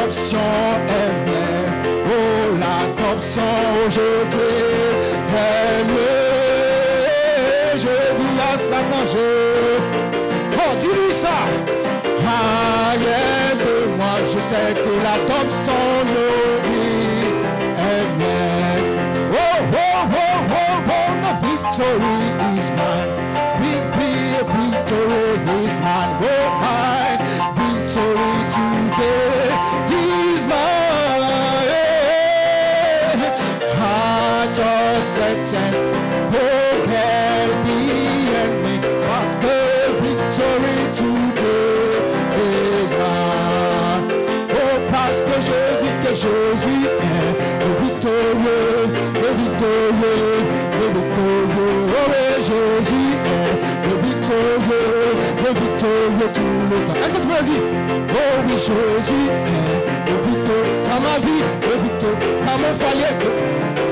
l'adoption est mienne. Oh, l'adoption aujourd'hui est mienne. Je dis à Satan, oh, dis-lui ça. Arrière de moi, je sais que l'adoption aujourd'hui est mienne. Oh, oh, oh, oh, oh, the victory is mine. Victory is mine. Oh, my victory today is mine. I just said, oh, can be in me. Parce que victory today is mine. Oh, parce que je dis que Jésus est le victorieux, le victorieux, le victorieux. Oh, oui, Jésus est le victorieux tout le temps. Est-ce que tu peux dire? Oh oui, Jésus est le victorieux dans ma vie, le victorieux dans mon foyer,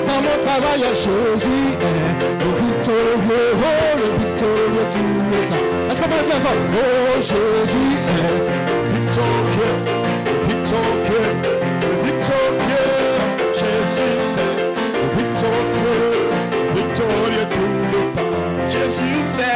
dans mon travail. Jésus est le victorieux, oh le victorieux tout le temps. Est-ce qu'on peut le dire encore? Oh Jésus est victorieux, victorieux, victorieux. Jésus est victorieux, victorieux tout le temps. Jésus c'est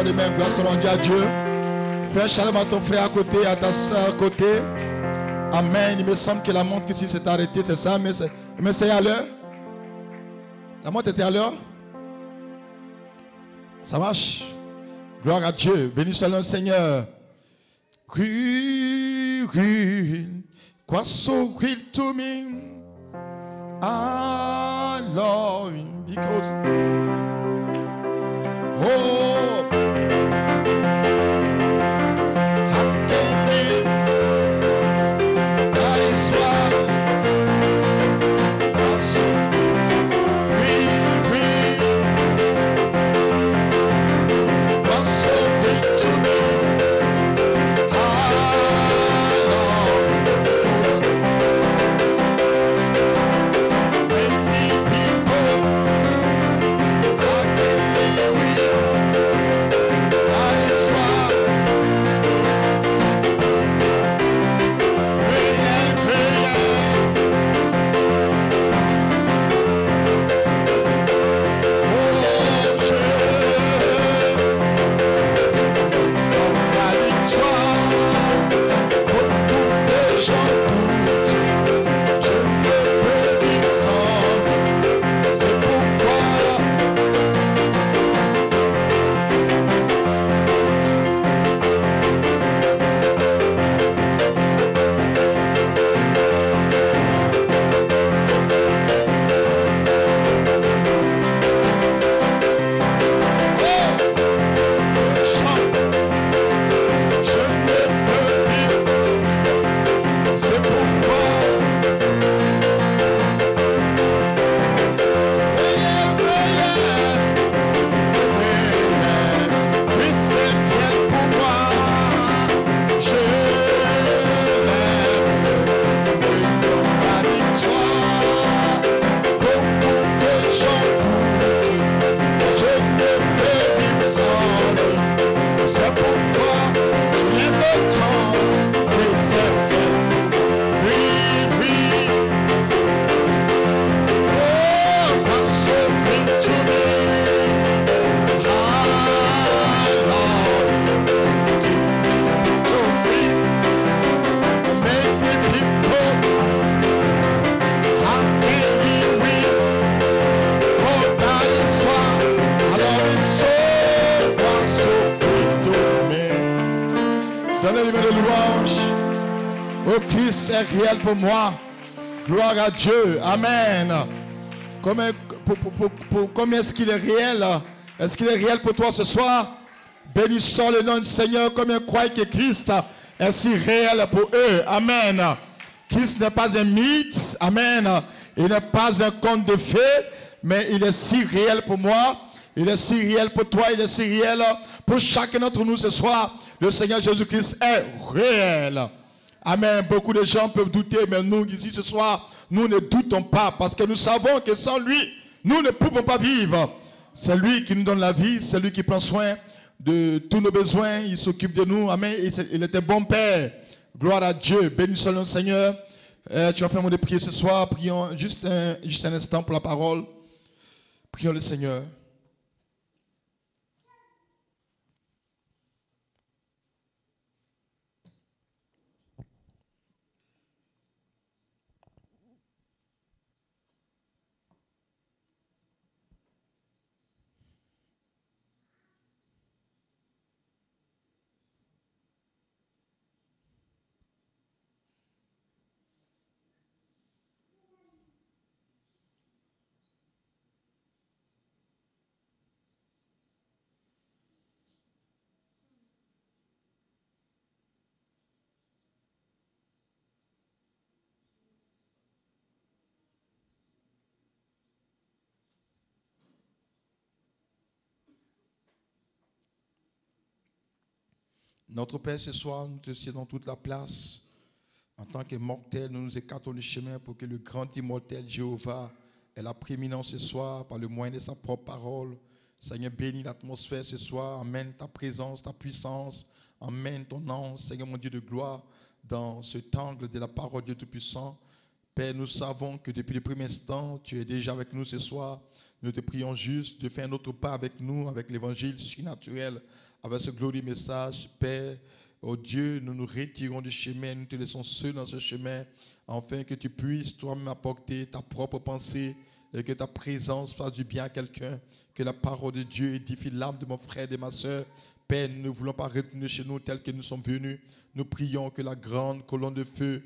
de même, gloire selon Dieu à Dieu. Fais shalom à ton frère à côté, à ta soeur à côté. Amen. Il me semble que la montre ici s'est arrêtée, c'est ça, mais c'est à l'heure. La montre était à l'heure. Ça marche. Gloire à Dieu. Béni soit le Seigneur. Quoi s'occupe to me? Alors, because oh, On est de louange. Oh, Christ est réel pour moi. Gloire à Dieu. Amen. Combien est-ce qu'il est réel? Est-ce qu'il est réel pour toi ce soir? Bénissons le nom du Seigneur. Combien croient que Christ est si réel pour eux? Amen. Christ n'est pas un mythe. Amen. Il n'est pas un conte de fées, mais il est si réel pour moi. Il est si réel pour toi. Il est si réel pour chacun d'entre nous ce soir. Le Seigneur Jésus-Christ est réel. Amen. Beaucoup de gens peuvent douter, mais nous ici ce soir, nous ne doutons pas parce que nous savons que sans lui, nous ne pouvons pas vivre. C'est lui qui nous donne la vie, c'est lui qui prend soin de tous nos besoins, il s'occupe de nous. Amen. Il était bon Père. Gloire à Dieu. Bénissons le Seigneur. Tu vas faire mon de prier ce soir. Prions juste un instant pour la parole. Prions le Seigneur. Notre Père, ce soir, nous te cédons toute la place. En tant que mortels, nous nous écartons du chemin pour que le grand immortel Jéhovah ait la prééminence ce soir par le moyen de sa propre parole. Seigneur, bénis l'atmosphère ce soir. Emmène ta présence, ta puissance. Emmène ton ange, Seigneur mon Dieu de gloire, dans cet angle de la parole de Dieu Tout-Puissant. Père, nous savons que depuis le premier instant, tu es déjà avec nous ce soir. Nous te prions juste de faire un autre pas avec nous, avec l'évangile surnaturel, avec ce glorieux message. Père, oh Dieu, nous nous retirons du chemin, nous te laissons seuls dans ce chemin, afin que tu puisses toi-même apporter ta propre pensée et que ta présence fasse du bien à quelqu'un, que la parole de Dieu édifie l'âme de mon frère et de ma soeur. Père, nous ne voulons pas retourner chez nous tel que nous sommes venus. Nous prions que la grande colonne de feu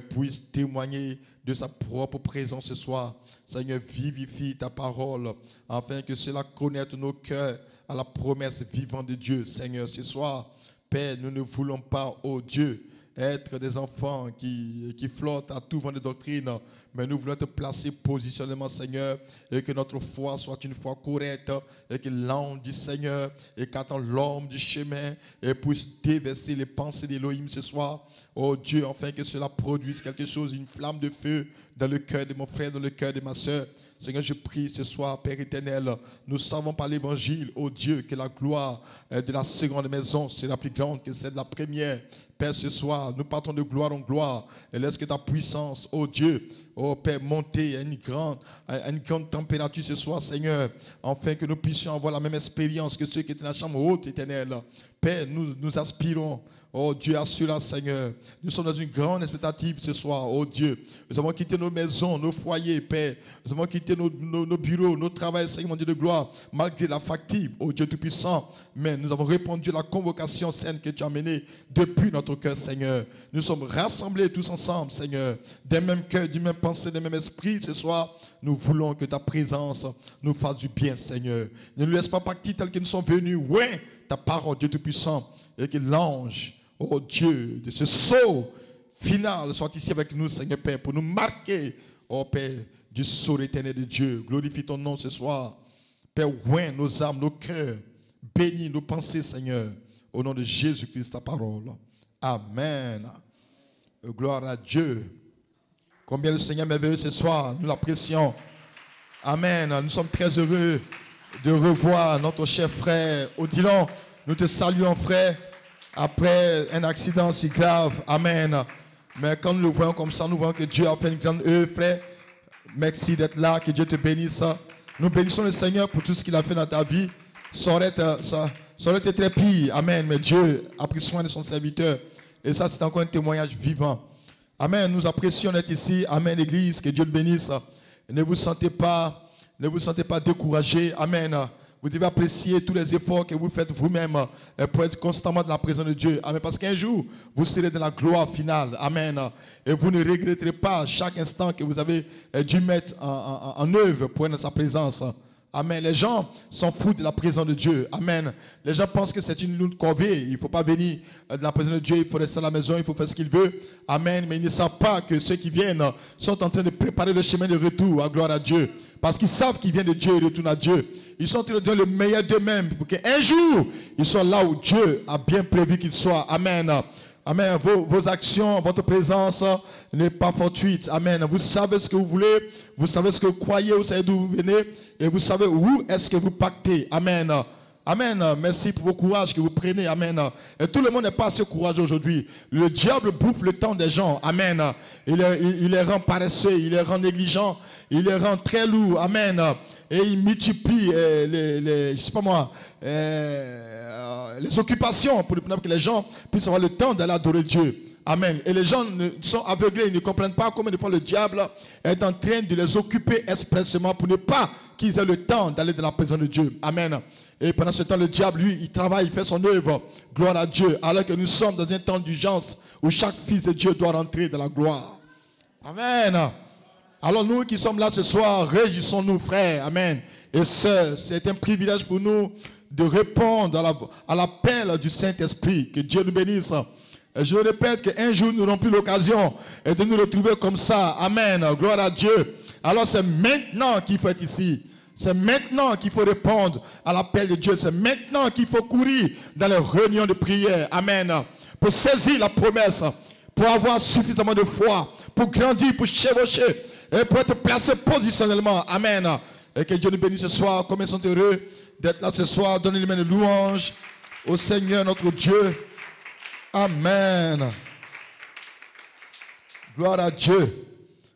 puisse témoigner de sa propre présence ce soir. Seigneur, vivifie ta parole, afin que cela connaisse nos cœurs à la promesse vivante de Dieu. Seigneur, ce soir, Père, nous ne voulons pas, oh Dieu, être des enfants qui flottent à tout vent de doctrine, mais nous voulons te placer positionnement, Seigneur, et que notre foi soit une foi correcte, et que l'ange du Seigneur, et qu'attend l'homme du chemin, et puisse déverser les pensées d'Élohim ce soir. Oh Dieu, afin que cela produise quelque chose, une flamme de feu dans le cœur de mon frère, dans le cœur de ma soeur. Seigneur, je prie ce soir, Père éternel, nous savons par l'évangile, oh Dieu, que la gloire de la seconde maison, c'est la plus grande que celle de la première. Père, ce soir, nous partons de gloire en gloire et laisse que ta puissance, oh Dieu, oh Père, monter à une grande température ce soir, Seigneur, afin que nous puissions avoir la même expérience que ceux qui étaient dans la chambre haute, éternelle. Père, nous aspirons, oh Dieu, à cela, Seigneur. Nous sommes dans une grande expectative ce soir, oh Dieu. Nous avons quitté nos maisons, nos foyers, Père. Nous avons quitté nos bureaux, nos travails, Seigneur, mon Dieu de gloire, malgré la fatigue, oh Dieu Tout-Puissant. Mais nous avons répondu à la convocation sainte que tu as menée depuis notre cœur, Seigneur. Nous sommes rassemblés tous ensemble, Seigneur, des mêmes cœurs, du même pensée, des mêmes esprits. Ce soir, nous voulons que ta présence nous fasse du bien, Seigneur. Ne nous laisse pas partir tels que nous sommes venus. Ouais, ta parole, Dieu Tout-Puissant, et que l'ange, oh Dieu, de ce saut final soit ici avec nous, Seigneur Père, pour nous marquer, oh Père, du sceau éternel de Dieu. Glorifie ton nom ce soir. Père, oint nos âmes, nos cœurs, bénis nos pensées, Seigneur, au nom de Jésus-Christ, ta parole. Amen. Gloire à Dieu. Combien le Seigneur est merveilleux ce soir, nous l'apprécions. Amen. Nous sommes très heureux de revoir notre cher frère Odilon. Nous te saluons, frère, après un accident si grave. Amen. Mais quand nous le voyons comme ça, nous voyons que Dieu a fait une grande œuvre, frère. Merci d'être là, que Dieu te bénisse. Nous bénissons le Seigneur pour tout ce qu'il a fait dans ta vie. Ça aurait été très pire. Amen. Mais Dieu a pris soin de son serviteur. Et ça, c'est encore un témoignage vivant. Amen. Nous apprécions d'être ici. Amen, l'Église. Que Dieu te bénisse. Ne vous sentez pas découragé. Amen. Vous devez apprécier tous les efforts que vous faites vous-même pour être constamment dans la présence de Dieu. Amen. Parce qu'un jour, vous serez dans la gloire finale. Amen. Et vous ne regretterez pas chaque instant que vous avez dû mettre en œuvre pour être dans sa présence. Amen. Les gens s'en foutent de la présence de Dieu. Amen. Les gens pensent que c'est une lourde corvée. Il ne faut pas venir de la présence de Dieu. Il faut rester à la maison. Il faut faire ce qu'il veut. Amen. Mais ils ne savent pas que ceux qui viennent sont en train de préparer le chemin de retour à gloire à Dieu. Parce qu'ils savent qu'ils viennent de Dieu et retournent à Dieu. Ils sont en train de donner le meilleur d'eux-mêmes pour qu'un jour, ils soient là où Dieu a bien prévu qu'ils soient. Amen. Amen. Vos actions, votre présence n'est pas fortuite. Amen. Vous savez ce que vous voulez. Vous savez ce que vous croyez. Vous savez d'où vous venez. Et vous savez où est-ce que vous pactez. Amen. Amen. Merci pour vos courages que vous prenez. Amen. Et tout le monde n'est pas assez courageux aujourd'hui. Le diable bouffe le temps des gens. Amen. Il les rend paresseux. Il les rend négligents. Il les rend très lourds. Amen. Et il multiplie je sais pas moi, les occupations pour que les gens puissent avoir le temps d'aller adorer Dieu. Amen. Et les gens sont aveuglés, ils ne comprennent pas combien de fois le diable est en train de les occuper expressément pour ne pas qu'ils aient le temps d'aller dans la présence de Dieu. Amen. Et pendant ce temps, le diable, lui, il travaille, il fait son œuvre. Gloire à Dieu. Alors que nous sommes dans un temps d'urgence où chaque fils de Dieu doit rentrer dans la gloire. Amen. Alors nous qui sommes là ce soir, réjouissons-nous, frères. Amen. Et c'est un privilège pour nous de répondre à l'appel du Saint-Esprit. Que Dieu nous bénisse. Et je répète qu'un jour nous n'aurons plus l'occasion de nous retrouver comme ça. Amen. Gloire à Dieu. Alors c'est maintenant qu'il faut être ici. C'est maintenant qu'il faut répondre à l'appel de Dieu. C'est maintenant qu'il faut courir dans les réunions de prière. Amen. Pour saisir la promesse. Pour avoir suffisamment de foi. Pour grandir, pour chevaucher. Et pour être placé positionnellement. Amen. Et que Dieu nous bénisse ce soir. Comme ils sont heureux d'être là ce soir. Donnez-lui une louange au Seigneur notre Dieu. Amen. Gloire à Dieu.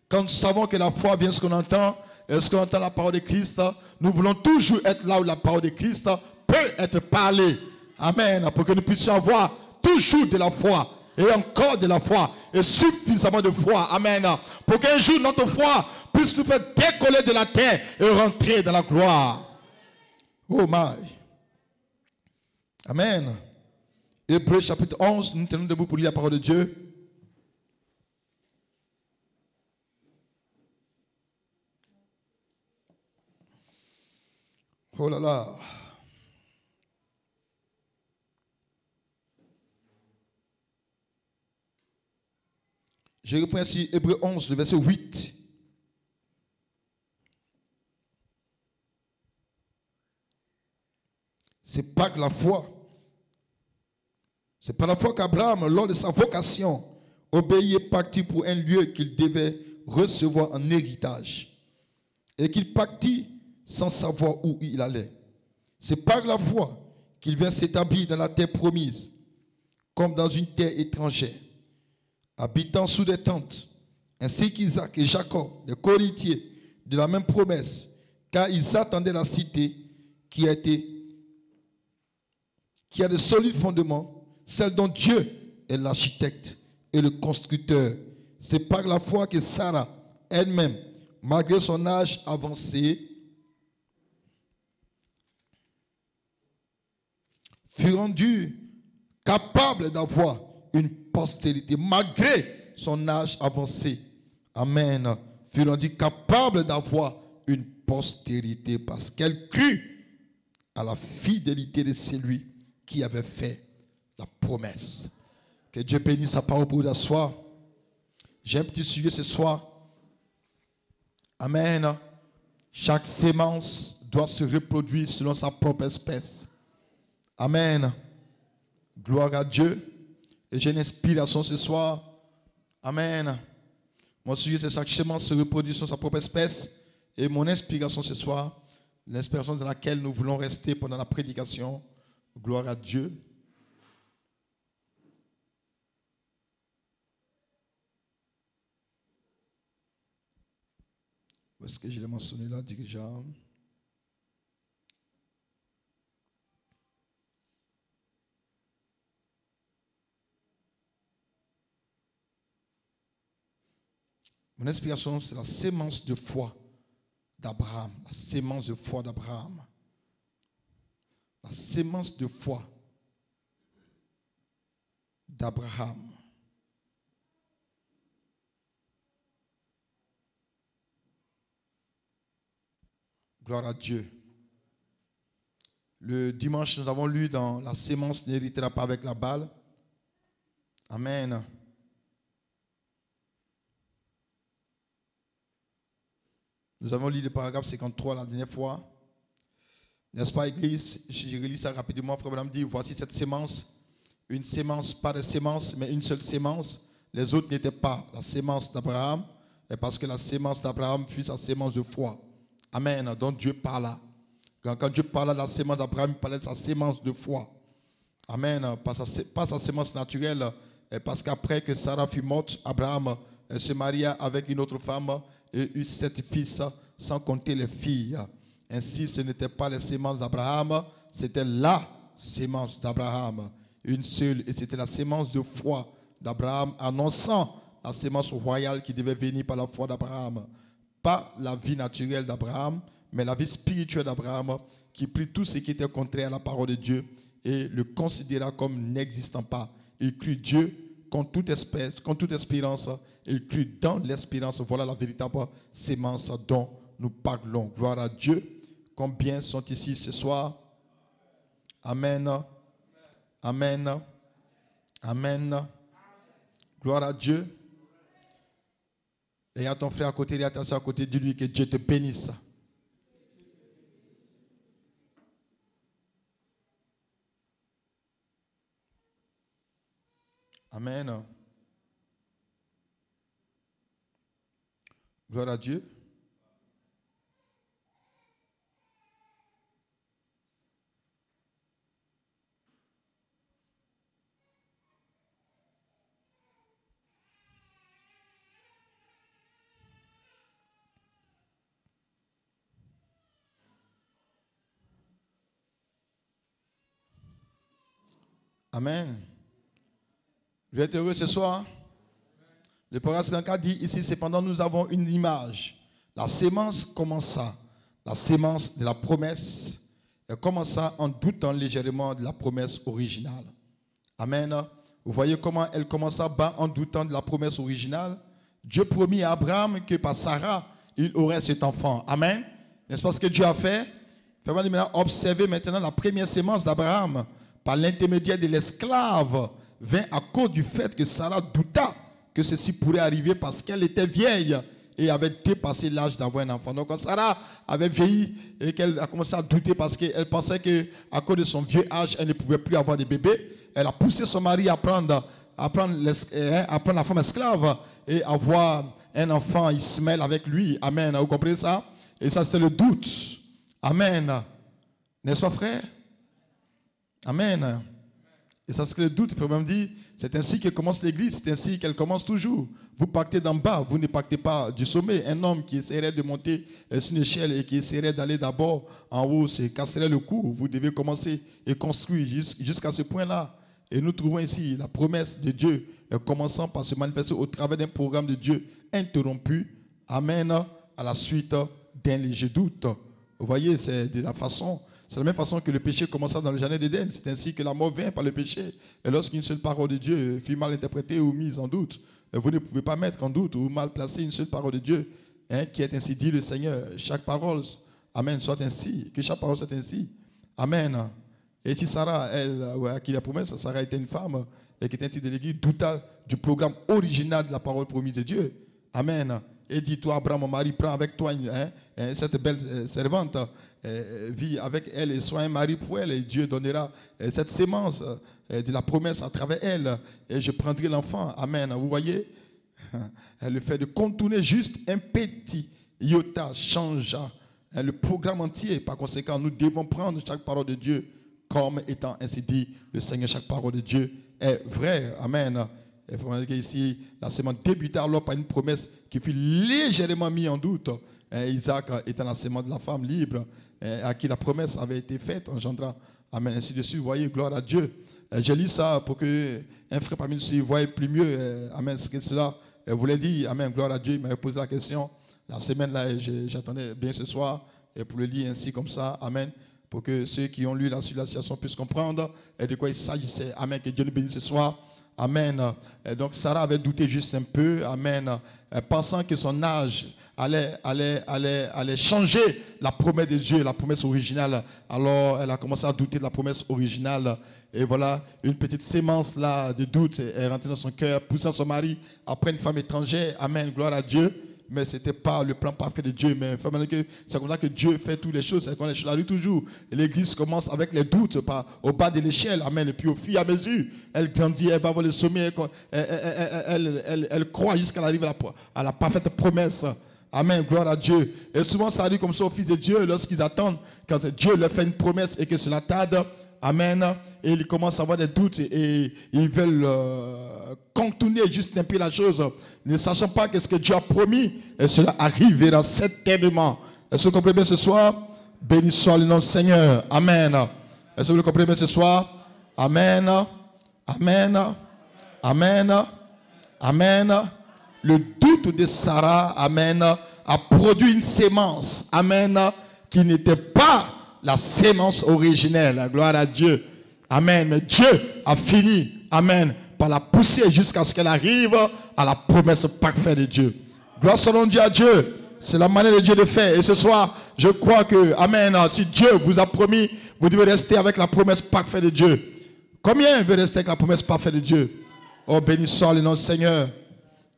Quand nous savons que la foi vient de ce qu'on entend, et ce qu'on entend la parole de Christ, nous voulons toujours être là où la parole de Christ peut être parlée. Amen. Pour que nous puissions avoir toujours de la foi. Et encore de la foi. Et suffisamment de foi. Amen. Pour qu'un jour notre foi puisse nous faire décoller de la terre et rentrer dans la gloire. Oh my. Amen. Hébreux chapitre 11, nous tenons debout pour lire la parole de Dieu. Oh là là. Je reprends ici Hébreux 11, le verset 8. C'est pas que la foi. C'est par la foi qu'Abraham, lors de sa vocation, obéit et pactit pour un lieu qu'il devait recevoir en héritage. Et qu'il pactit sans savoir où il allait. C'est par la foi qu'il vient s'établir dans la terre promise, comme dans une terre étrangère, habitant sous des tentes, ainsi qu'Isaac et Jacob, les co-héritiers de la même promesse, car ils attendaient la cité qui a de solides fondements, celle dont Dieu est l'architecte et le constructeur. C'est par la foi que Sarah elle-même, malgré son âge avancé, fut rendue capable d'avoir une postérité, malgré son âge avancé. Amen. Fut rendue capable d'avoir une postérité parce qu'elle crut à la fidélité de celui qui avait fait la promesse. Que Dieu bénisse sa parole pour vous asseoir. J'ai un petit sujet ce soir. Amen. Chaque sémence doit se reproduire selon sa propre espèce. Amen. Gloire à Dieu. Et j'ai une inspiration ce soir. Amen. Mon sujet, c'est chaque sémence se reproduit selon sa propre espèce. Et mon inspiration ce soir, l'inspiration dans laquelle nous voulons rester pendant la prédication. Gloire à Dieu. Où est-ce que je l'ai mentionné là, dirigeant? Mon inspiration, c'est la sémence de foi d'Abraham. La sémence de foi d'Abraham. La sémence de foi d'Abraham. Gloire à Dieu. Le dimanche, nous avons lu dans la sémence n'héritera pas avec la balle. Amen. Nous avons lu le paragraphe 53 la dernière fois. N'est-ce pas, Église? Je relis ça rapidement. Frère Branham dit, voici cette sémence. Une sémence, pas de sémence, mais une seule sémence. Les autres n'étaient pas la sémence d'Abraham, et parce que la sémence d'Abraham fut sa sémence de foi. Amen. Donc Dieu parla. Quand Dieu parlait de la sémence d'Abraham, il parlait de sa sémence de foi. Amen. Pas sa sémence naturelle, parce qu'après que Sarah fut morte, Abraham se maria avec une autre femme et eut 7 fils, sans compter les filles. Ainsi, ce n'était pas la sémence d'Abraham, c'était la sémence d'Abraham. Une seule, et c'était la sémence de foi d'Abraham, annonçant la sémence royale qui devait venir par la foi d'Abraham. Pas la vie naturelle d'Abraham, mais la vie spirituelle d'Abraham, qui prit tout ce qui était contraire à la parole de Dieu et le considéra comme n'existant pas. Il crut Dieu contre toute espérance. Il crut dans l'espérance. Voilà la véritable sémence dont nous parlons. Gloire à Dieu. Combien sont ici ce soir? Amen. Amen. Amen. Gloire à Dieu. Et à ton frère à côté, et à ta soeur à côté, dis-lui que Dieu te bénisse. Amen. Gloire à Dieu. Amen. Vous êtes heureux ce soir? Le paragraphe 54 dit ici, cependant, nous avons une image. La sémence commença, la sémence de la promesse, elle commença en doutant légèrement de la promesse originale. Amen. Vous voyez comment elle commença bas en doutant de la promesse originale? Dieu promit à Abraham que par Sarah, il aurait cet enfant. Amen. N'est-ce pas ce que Dieu a fait? Faites-moi maintenant observer maintenant la première sémence d'Abraham par l'intermédiaire de l'esclave vint à cause du fait que Sarah douta que ceci pourrait arriver parce qu'elle était vieille et avait dépassé l'âge d'avoir un enfant. Donc quand Sarah avait vieilli et qu'elle a commencé à douter parce qu'elle pensait qu'à cause de son vieux âge, elle ne pouvait plus avoir de bébé, elle a poussé son mari à prendre la femme esclave et avoir un enfant Ismaël avec lui. Amen. Vous comprenez ça? Et ça, c'est le doute. Amen. N'est-ce pas, frère? Amen. Et ça, c'est le doute. Il faut même dire, c'est ainsi que commence l'église, c'est ainsi qu'elle commence toujours. Vous partez d'en bas, vous ne partez pas du sommet. Un homme qui essaierait de monter sur une échelle et qui essaierait d'aller d'abord en haut, se casserait le cou. Vous devez commencer et construire jusqu'à ce point-là. Et nous trouvons ici la promesse de Dieu, commençant par se manifester au travers d'un programme de Dieu interrompu. Amen. À la suite d'un léger doute. Vous voyez, c'est de la façon. C'est la même façon que le péché commença dans le jardin d'Éden. C'est ainsi que la mort vient par le péché. Et lorsqu'une seule parole de Dieu fut mal interprétée ou mise en doute, vous ne pouvez pas mettre en doute ou mal placer une seule parole de Dieu, qui est ainsi dit le Seigneur. Chaque parole, amen, soit ainsi. Que chaque parole soit ainsi. Amen. Et si Sarah, elle, à qui la promesse, Sarah était une femme et qui était un titre de l'église, douta du programme original de la parole promise de Dieu. Amen. Et dit, toi, Abraham, mon mari, prends avec toi cette belle servante, vis avec elle et sois un mari pour elle. Et Dieu donnera cette sémence de la promesse à travers elle. Et je prendrai l'enfant. Amen. Vous voyez, le fait de contourner juste un petit iota changea le programme entier. Par conséquent, nous devons prendre chaque parole de Dieu comme étant ainsi dit le Seigneur. Chaque parole de Dieu est vraie. Amen. Il faut dire qu'ici, la sémence débuta alors par une promesse qui fut légèrement mise en doute. Isaac étant la sémence de la femme libre, à qui la promesse avait été faite, engendrant. Amen. Ainsi de suite, vous voyez, gloire à Dieu. J'ai lu ça pour que un frère parmi nous voie plus mieux. Amen. Ce que cela voulait dire. Amen. Gloire à Dieu. Il m'avait posé la question. La semaine là, j'attendais bien ce soir pour le lire ainsi comme ça. Amen. pour que ceux qui ont lu la situation puissent comprendre et de quoi il s'agissait. Amen. Que Dieu nous bénisse ce soir. Amen. Et donc Sarah avait douté juste un peu. Amen. Pensant que son âge allait changer la promesse de Dieu, la promesse originale. Alors elle a commencé à douter de la promesse originale. Et voilà, une petite sémence là de doute est rentrée dans son cœur, poussant son mari après une femme étrangère. Amen. Gloire à Dieu. Mais ce n'était pas le plan parfait de Dieu. Mais c'est comme ça que Dieu fait toutes les choses. C'est comme les choses arrivent toujours. L'église commence avec les doutes au bas de l'échelle. Amen. Et puis au fur et à mesure, elle grandit, elle va voir le sommet. Elle croit jusqu'à arriver à la parfaite promesse. Amen. Gloire à Dieu. Et souvent, ça arrive comme ça aux fils de Dieu lorsqu'ils attendent quand Dieu leur fait une promesse et que cela tarde. Amen. Et ils commencent à avoir des doutes et ils veulent contourner juste un peu la chose, ne sachant pas que ce que Dieu a promis, et cela arrivera certainement. Est-ce que vous comprenez bien ce soir? Béni soit le nom du Seigneur. Amen. Est-ce que vous le comprenez bien ce soir? Amen. Amen. Amen. Amen. Le doute de Sarah, amen, a produit une sémence, amen, qui n'était pas la sémence originelle. Gloire à Dieu. Amen. Mais Dieu a fini, amen, par la pousser jusqu'à ce qu'elle arrive à la promesse parfaite de Dieu. Gloire selon Dieu à Dieu. C'est la manière de Dieu de faire. Et ce soir, je crois que, amen, si Dieu vous a promis, vous devez rester avec la promesse parfaite de Dieu. Combien veut rester avec la promesse parfaite de Dieu? Oh, béni soit le nom du Seigneur.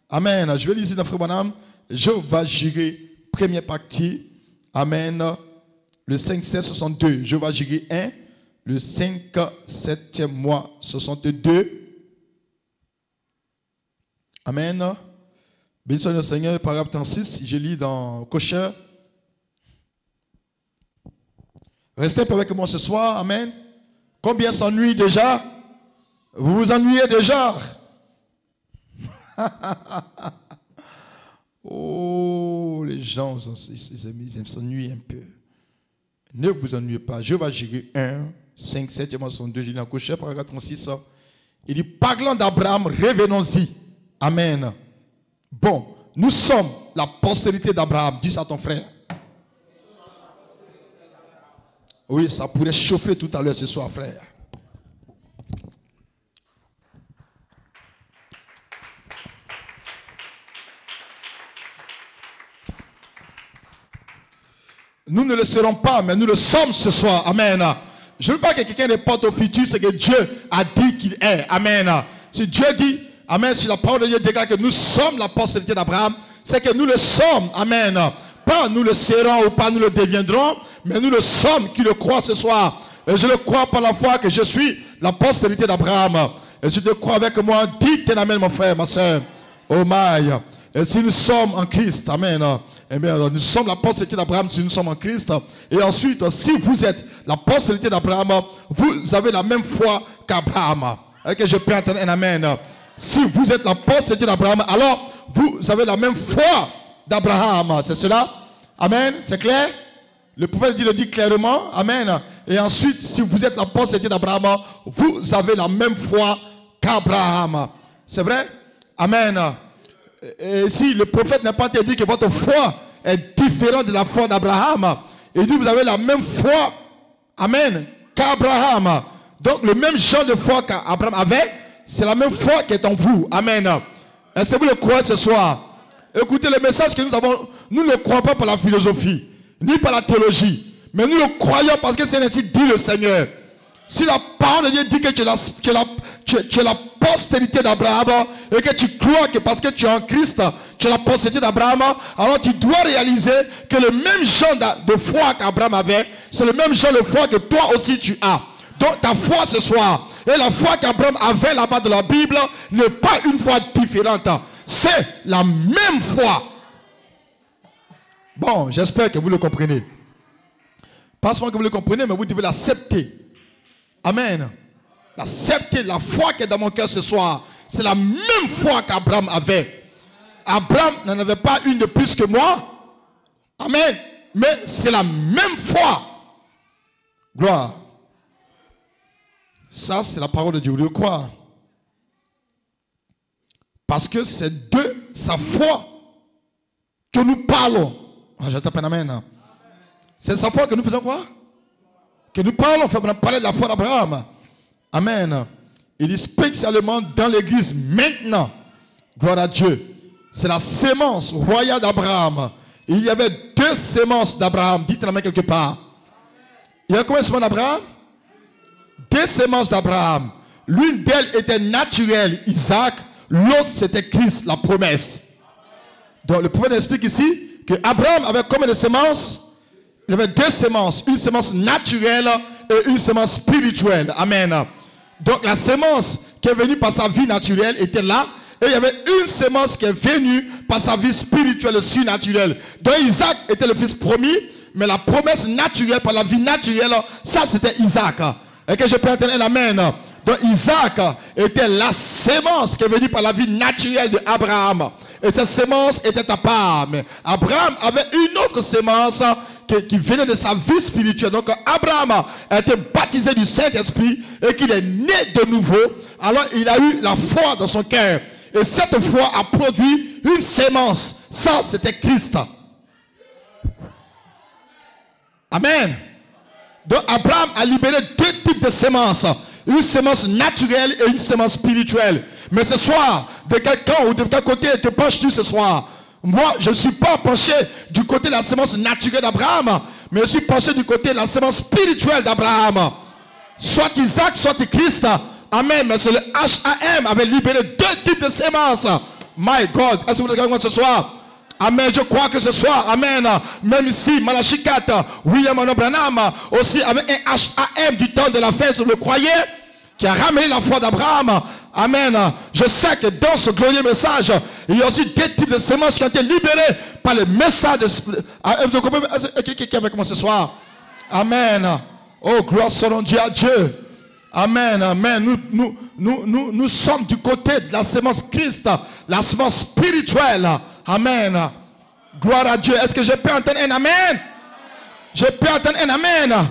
Amen. Je vais lire ici dans Frère Branham. Je vais gérer première partie. Amen. Le 5-7-62. Je vais gérer 1. Le 5-7e mois 62. Amen. Béni soit le Seigneur. Paragraphe 36. Je lis dans Cocheur. Restez un peu avec moi ce soir. Amen. Combien s'ennuient déjà? Vous vous ennuyez déjà? Oh, les gens, ils s'ennuient un peu. Ne vous ennuyez pas. Je vais gérer 1, 5, 7, 62. Je lis en Cocheur, paragraphe 36. Il dit, parlant d'Abraham, revenons-y. Amen. Bon, nous sommes la postérité d'Abraham. Dis ça à ton frère. Oui, ça pourrait chauffer tout à l'heure ce soir, frère. Nous ne le serons pas, mais nous le sommes ce soir. Amen. Je ne veux pas que quelqu'un reporte au futur ce que Dieu a dit qu'il est. Amen. Si Dieu dit, amen, si la parole de Dieu déclare que nous sommes la postérité d'Abraham, c'est que nous le sommes. Amen. Pas nous le serons ou pas nous le deviendrons, mais nous le sommes qui le croient ce soir. Et je le crois par la foi que je suis la postérité d'Abraham. Et si tu le crois avec moi, dites un amen, mon frère, ma soeur. Oh my. Et si nous sommes en Christ, amen, eh bien, nous sommes la postérité d'Abraham si nous sommes en Christ. Et ensuite, si vous êtes la postérité d'Abraham, vous avez la même foi qu'Abraham. Et je peux entendre un amen. Si vous êtes la postérité d'Abraham, alors vous avez la même foi d'Abraham. C'est cela? Amen. C'est clair? Le prophète le dit clairement. Amen. Et ensuite, si vous êtes la postérité d'Abraham, vous avez la même foi qu'Abraham. C'est vrai? Amen. Et si le prophète n'a pas dit que votre foi est différente de la foi d'Abraham, il dit que vous avez la même foi, amen, qu'Abraham. Donc le même genre de foi qu'Abraham avait, c'est la même foi qui est en vous. Amen. Est-ce que vous le croyez ce soir? Écoutez le message que nous avons. Nous ne le croyons pas par la philosophie, ni par la théologie, mais nous le croyons parce que c'est ainsi dit le Seigneur. Si la parole de Dieu dit que tu es la postérité d'Abraham et que tu crois que parce que tu es en Christ, tu es la postérité d'Abraham, alors tu dois réaliser que le même genre de foi qu'Abraham avait, c'est le même genre de foi que toi aussi tu as. Donc ta foi ce soir et la foi qu'Abraham avait là-bas de la Bible n'est pas une foi différente. C'est la même foi. Bon, j'espère que vous le comprenez. Pas seulement que vous le comprenez, mais vous devez l'accepter. Amen. Accepter la foi qui est dans mon cœur ce soir. C'est la même foi qu'Abraham avait. Abraham n'en avait pas une de plus que moi. Amen. Mais c'est la même foi. Gloire. Ça, c'est la parole de Dieu. Vous devez croire. Parce que c'est de sa foi que nous parlons. Ah, je t'appelle amen. C'est sa foi que nous faisons quoi? que nous parlons, on a parlé de la foi d'Abraham. Amen. Il est spécialement dans l'église maintenant. Gloire à Dieu. C'est la sémence royale d'Abraham. Il y avait 2 sémences d'Abraham. Dites la main quelque part. Il y a combien de sémences d'Abraham? 2 sémences d'Abraham. L'une d'elles était naturelle, Isaac. L'autre, c'était Christ, la promesse. Donc, le prophète explique ici que Abraham avait combien de sémences? Il y avait 2 sémences. Une sémence naturelle et une sémence spirituelle. Amen. Donc, la sémence qui est venue par sa vie naturelle était là. Et il y avait une sémence qui est venue par sa vie spirituelle et surnaturelle. Donc, Isaac était le fils promis. Mais la promesse naturelle par la vie naturelle, ça c'était Isaac. Et que je peux entendre un amen. Donc Isaac était la sémence qui est venue par la vie naturelle d'Abraham. Et cette sémence était à part. Mais Abraham avait une autre sémence qui venait de sa vie spirituelle. Donc Abraham a été baptisé du Saint-Esprit et qu'il est né de nouveau. Alors il a eu la foi dans son cœur. Et cette foi a produit une sémence. Ça c'était Christ. Amen. Donc Abraham a libéré 2 types de sémences. Une sémence naturelle et une sémence spirituelle. Mais ce soir, de quelqu'un ou de quel côté te penches-tu ce soir? Moi, je ne suis pas penché du côté de la sémence naturelle d'Abraham, mais je suis penché du côté de la sémence spirituelle d'Abraham. Soit Isaac, soit Christ. Amen. Mais c'est le HAM avait libéré 2 types de sémences. My God. Est-ce que vous regardez moi ce soir? Amen, je crois que ce soir, amen, même ici, Malachie 4, William Branham, aussi avec un HAM du temps de la fin, je le croyais, qui a ramené la foi d'Abraham. Amen. Je sais que dans ce glorieux message, il y a aussi 2 types de sémences qui ont été libérées par le message de... Qui est avec moi ce soir? Amen. Oh, gloire soit Dieu à Dieu. Amen, amen. Nous sommes du côté de la sémence Christ, la sémence spirituelle. Amen. Gloire à Dieu. Est-ce que je peux entendre un amen? Je peux entendre un amen.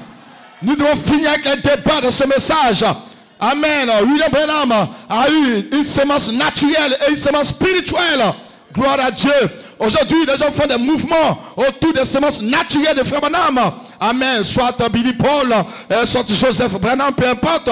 Nous devons finir avec un débat de ce message. Amen. William Branham a eu une sémence naturelle et une sémence spirituelle. Gloire à Dieu. Aujourd'hui, les gens font des mouvements autour des semences naturelles de Frère Branham. Amen. Soit Billy Paul, soit Joseph Branham, peu importe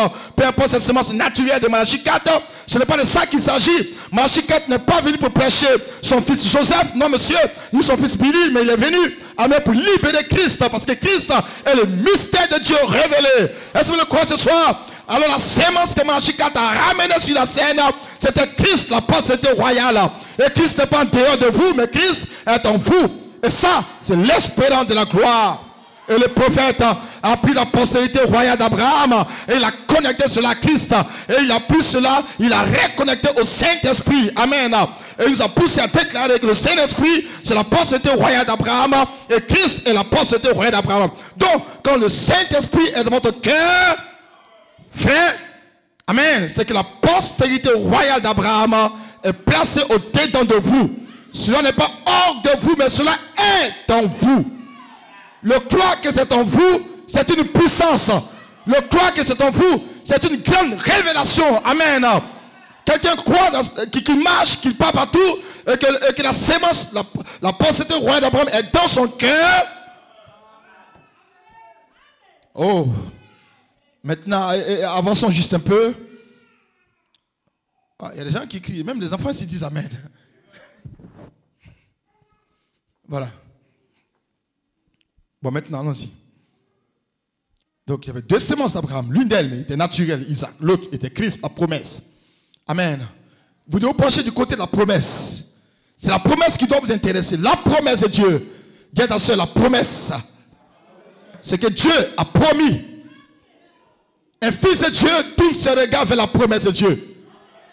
cette semence naturelle de Malachie 4. Ce n'est pas de ça qu'il s'agit. Malachie 4 n'est pas venu pour prêcher son fils Joseph. Non, monsieur. Ni son fils Billy, mais il est venu. Amen. Pour libérer Christ. Parce que Christ est le mystère de Dieu révélé. Est-ce que vous le croyez ce soir? Alors la sémence que Malachie 4 a ramenée sur la scène, c'était Christ, la postérité royale. Et Christ n'est pas en dehors de vous, mais Christ est en vous. Et ça, c'est l'espérance de la gloire. Et le prophète a pris la postérité royale d'Abraham et il a connecté cela à Christ. Et il a pris cela, il a reconnecté au Saint-Esprit. Amen. Et il nous a poussé à déclarer que le Saint-Esprit, c'est la postérité royale d'Abraham et Christ est la postérité royale d'Abraham. Donc, quand le Saint-Esprit est dans votre cœur, frère, amen, c'est que la postérité royale d'Abraham est placée au-dedans de vous. Cela n'est pas hors de vous, mais cela est en vous. Le croire que c'est en vous, c'est une puissance. Le croire que c'est en vous, c'est une grande révélation. Amen. Quelqu'un croit, qui marche, qui part partout, et que la sémence, la pensée royale d'Abraham est dans son cœur. Oh. Maintenant, avançons juste un peu. Il y a des gens qui crient, même les enfants s'y disent Amen. Voilà. Bon, maintenant, allons-y. Donc, il y avait 2 sémences d'Abraham. L'une d'elles était naturelle, Isaac. L'autre était Christ, la promesse. Amen. Vous devez vous pencher du côté de la promesse. C'est la promesse qui doit vous intéresser. La promesse de Dieu. Dieu est à seul, la promesse. C'est que Dieu a promis. Un fils de Dieu tourne ses regards vers la promesse de Dieu.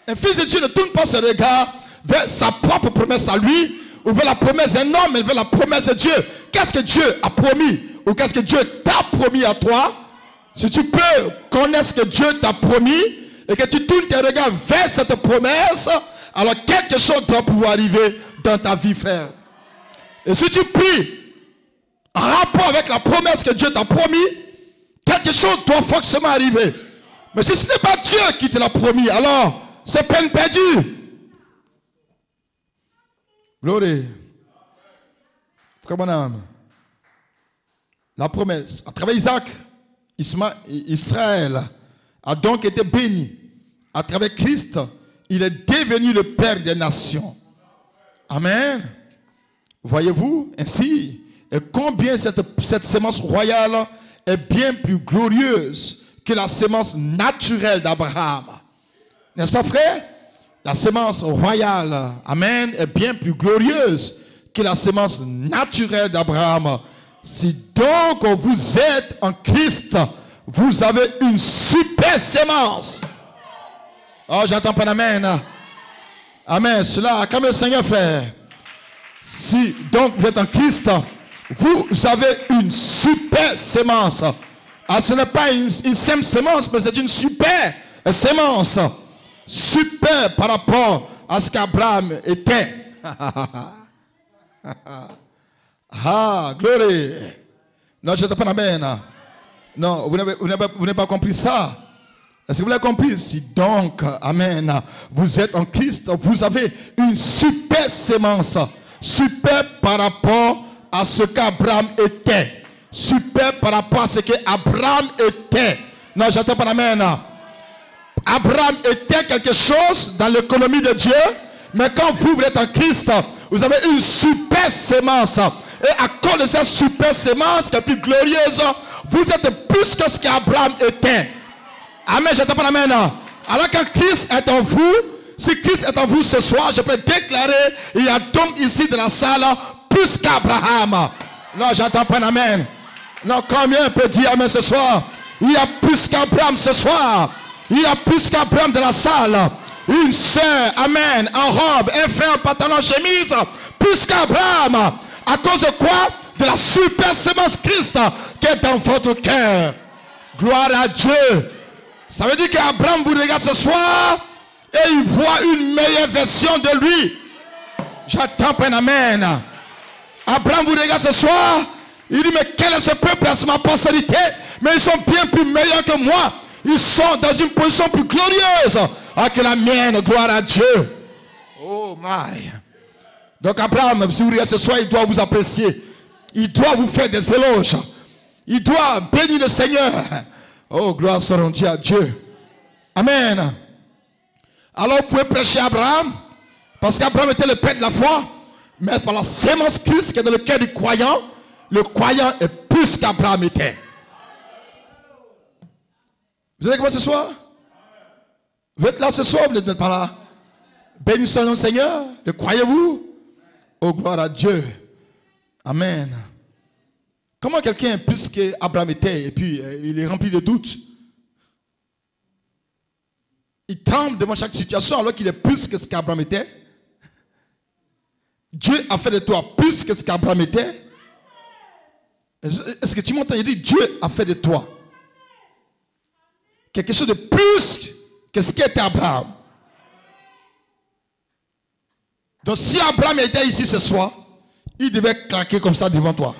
Un fils de Dieu ne tourne pas ses regards vers sa propre promesse à lui, ou vers la promesse d'un homme, mais vers la promesse de Dieu. Qu'est-ce que Dieu a promis? Ou qu'est-ce que Dieu t'a promis à toi? Si tu peux connaître ce que Dieu t'a promis, et que tu tournes tes regards vers cette promesse, alors quelque chose doit pouvoir arriver dans ta vie, frère. Et si tu pries en rapport avec la promesse que Dieu t'a promis, quelque chose doit forcément arriver. Mais si ce n'est pas Dieu qui te l'a promis, alors c'est peine perdue. Gloire. Frère Branham, la promesse, à travers Isaac, Israël a donc été béni. À travers Christ, il est devenu le Père des nations. Amen. Voyez-vous ainsi, et combien cette sémence royale est bien plus glorieuse que la sémence naturelle d'Abraham. N'est-ce pas, frère? La sémence royale, amen, est bien plus glorieuse que la sémence naturelle d'Abraham. Si donc vous êtes en Christ, vous avez une super sémence. Oh, j'entends pas d'amen. Amen. Cela, comme le Seigneur, frère. Si donc vous êtes en Christ, vous avez une super sémence. Ah, ce n'est pas une simple sémence, mais c'est une super sémence. Super par rapport à ce qu'Abraham était. Ah, gloire. Non, je ne t'ai pas d'amen. Non, vous n'avez pas compris ça. Est-ce que vous l'avez compris? Si donc, amen, vous êtes en Christ, vous avez une super sémence. Super par rapport à ce qu'Abraham était. Super par rapport à ce qu'Abraham était. Non, j'entends pas l'amen. Abraham était quelque chose dans l'économie de Dieu. Mais quand vous êtes en Christ, vous avez une super sémence. Et à cause de cette super sémence qui est plus glorieuse, vous êtes plus que ce qu'Abraham était. Amen, j'entends pas l'amen. Alors que Christ est en vous, si Christ est en vous ce soir, je peux déclarer, il y a donc ici dans la salle plus qu'Abraham. Non, j'entends pas l'amen. Non, combien peut dire amen ce soir? Il y a plus qu'Abraham ce soir. Il y a plus qu'Abraham dans la salle. Une sœur, amen, en robe, un frère en pantalon, chemise, plus qu'Abraham. À cause de quoi? De la super sémence Christ qui est dans votre cœur. Gloire à Dieu. Ça veut dire qu'Abraham vous regarde ce soir et il voit une meilleure version de lui. J'attends un amen. Abraham vous regarde ce soir, il dit mais quel est ce peuple, c'est ma postérité, mais ils sont bien plus meilleurs que moi. Ils sont dans une position plus glorieuse que la mienne. Gloire à Dieu. Oh my. Donc Abraham, si vous regardez ce soir, il doit vous apprécier. Il doit vous faire des éloges. Il doit bénir le Seigneur. Oh, gloire soit rendue à Dieu. Amen. Alors vous pouvez prêcher Abraham, parce qu'Abraham était le père de la foi, mais par la sémence Christ qui est dans le cœur du croyant, le croyant est plus qu'Abraham était. Vous êtes avec moi ce soir? Vous êtes là ce soir, vous n'êtes pas là? Bénissez le nom du Seigneur. Le croyez-vous? Oh, gloire à Dieu. Amen. Comment quelqu'un est plus qu'Abraham était et puis il est rempli de doutes? Il tremble devant chaque situation alors qu'il est plus que ce qu'Abraham était. Dieu a fait de toi plus que ce qu'Abraham était. Est-ce que tu m'entends? Il dit Dieu a fait de toi quelque chose de plus que ce qu'était Abraham. Donc si Abraham était ici ce soir, il devait claquer comme ça devant toi.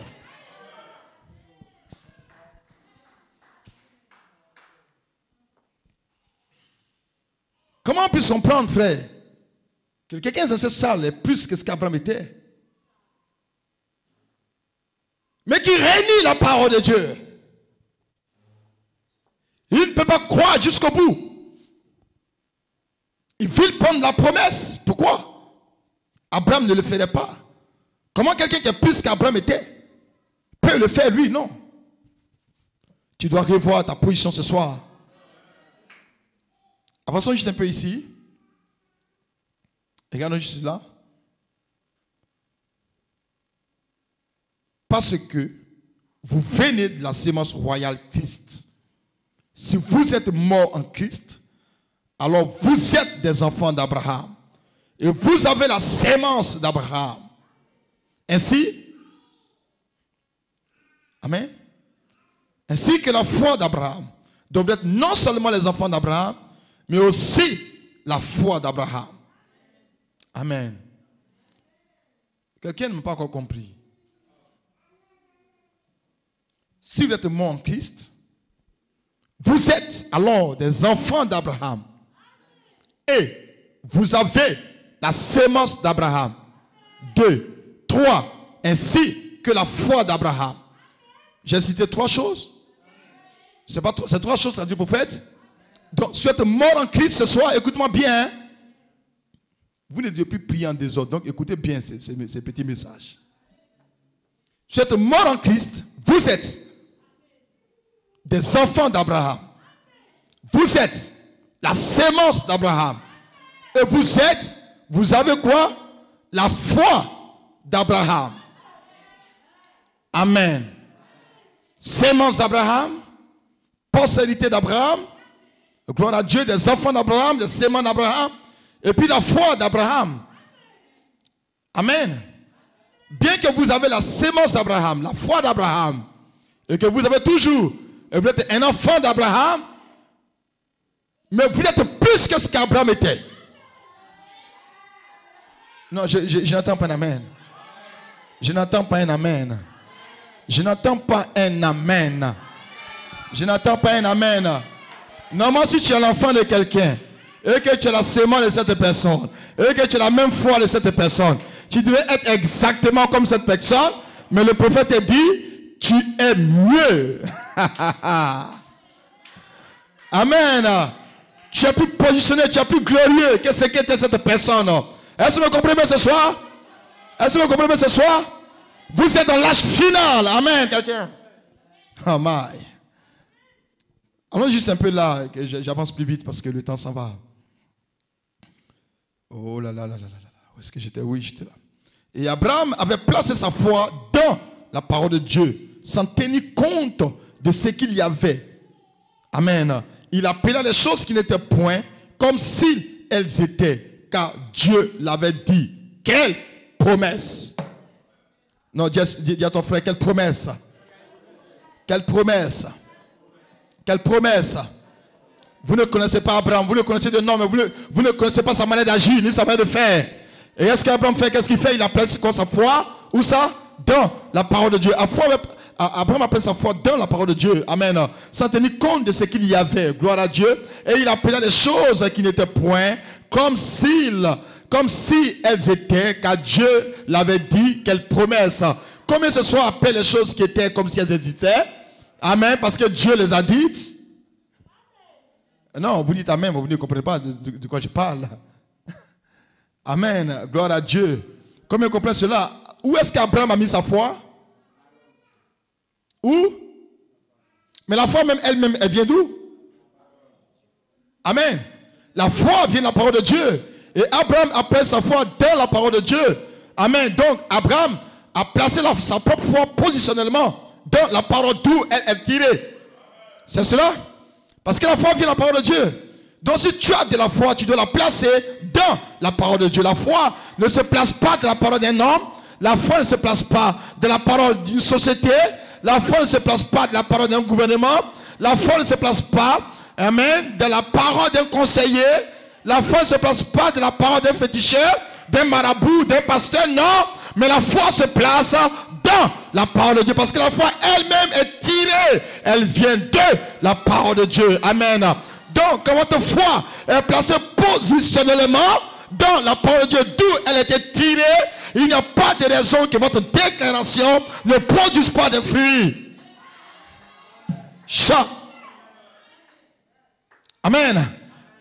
Comment on peut comprendre, frère, que quelqu'un dans cette salle est plus que ce qu'Abraham était, mais qui renie la parole de Dieu? Il ne peut pas croire jusqu'au bout. Il veut prendre la promesse. Pourquoi? Abraham ne le ferait pas. Comment quelqu'un qui est plus qu'Abraham était peut le faire lui? Non. Tu dois revoir ta position ce soir. Avançons juste un peu ici. Regardons juste là. Parce que vous venez de la sémence royale Christ. Si vous êtes mort en Christ, alors vous êtes des enfants d'Abraham. Et vous avez la sémence d'Abraham. Ainsi, amen. Ainsi que la foi d'Abraham doit être non seulement les enfants d'Abraham, mais aussi la foi d'Abraham. Amen. Quelqu'un ne m'a pas encore compris. Si vous êtes mort en Christ, vous êtes alors des enfants d'Abraham. Et vous avez la sémence d'Abraham. 2, 3, ainsi que la foi d'Abraham. J'ai cité 3 choses. C'est 3 choses qu'a dit le prophète. Donc, si vous êtes mort en Christ ce soir, écoute-moi bien. Hein? Vous ne devez plus prier en désordre. Donc, écoutez bien ces petits messages. Si vous êtes mort en Christ, vous êtes des enfants d'Abraham. Vous êtes la sémence d'Abraham. Et vous avez quoi? La foi d'Abraham. Amen. Sémence d'Abraham, postérité d'Abraham, gloire à Dieu, des enfants d'Abraham, des séments d'Abraham, et puis la foi d'Abraham. Amen. Bien que vous avez la sémence d'Abraham, la foi d'Abraham, et que vous avez toujours, et vous êtes un enfant d'Abraham, mais vous êtes plus que ce qu'Abraham était. Non, je n'entends pas un amen. Je n'entends pas un amen. Je n'entends pas un amen. Je n'entends pas un amen. Normalement, si tu es l'enfant de quelqu'un, et que tu es la sémence de cette personne, et que tu as la même foi de cette personne, tu devais être exactement comme cette personne, mais le prophète te dit, tu es mieux. Amen. Tu es plus positionné, tu es plus glorieux que ce qu'était cette personne. Est-ce que vous comprenez ce soir? Est-ce que vous comprenez ce soir? Vous êtes dans l'âge final. Amen. Quelqu'un? Oh my. Allons juste un peu là, que j'avance plus vite parce que le temps s'en va. Oh là là là là là là. Où est-ce que j'étais? Oui, j'étais là. Et Abraham avait placé sa foi dans la parole de Dieu, sans tenir compte de ce qu'il y avait. Amen. Il appela les choses qui n'étaient point comme si elles étaient, car Dieu l'avait dit. Quelle promesse! Non, dis à ton frère, quelle promesse! Quelle promesse! Quelle promesse! Vous ne connaissez pas Abraham, vous le connaissez de nom, mais vous ne connaissez pas sa manière d'agir, ni sa manière de faire. Et est-ce qu'Abraham fait? Qu'est-ce qu'il fait? Il a placé sa foi, où ça? Dans la parole de Dieu. Abraham a placé sa foi dans la parole de Dieu. Amen. Sans tenir compte de ce qu'il y avait. Gloire à Dieu. Et il appela des choses qui n'étaient point comme si elles étaient, car Dieu l'avait dit. Quelle promesse. Combien ce soir appelle les choses qui étaient comme si elles étaient? Amen. Parce que Dieu les a dites. Non, vous dites amen, mais vous ne comprenez pas de quoi je parle. Amen. Gloire à Dieu. Combien comprennent cela? Où est-ce qu'Abraham a mis sa foi? Où? Mais la foi même elle-même, elle vient d'où? Amen. La foi vient de la parole de Dieu. Et Abraham a placé sa foi dans la parole de Dieu. Amen. Donc Abraham a placé sa propre foi positionnellement dans la parole d'où elle est tirée. C'est cela? Parce que la foi vient de la parole de Dieu. Donc si tu as de la foi, tu dois la placer dans la parole de Dieu. La foi ne se place pas dans la parole d'un homme. La foi ne se place pas de la parole d'une société. La foi ne se place pas de la parole d'un gouvernement. La foi ne se place pas, amen, de la parole d'un conseiller. La foi ne se place pas de la parole d'un féticheur, d'un marabout, d'un pasteur. Non, mais la foi se place dans la parole de Dieu. Parce que la foi elle-même est tirée. Elle vient de la parole de Dieu. Amen. Donc, quand votre foi est placée positionnellement dans la parole de Dieu, d'où elle était tirée, il n'y a pas de raison que votre déclaration ne produise pas de fruits. Chat. Amen.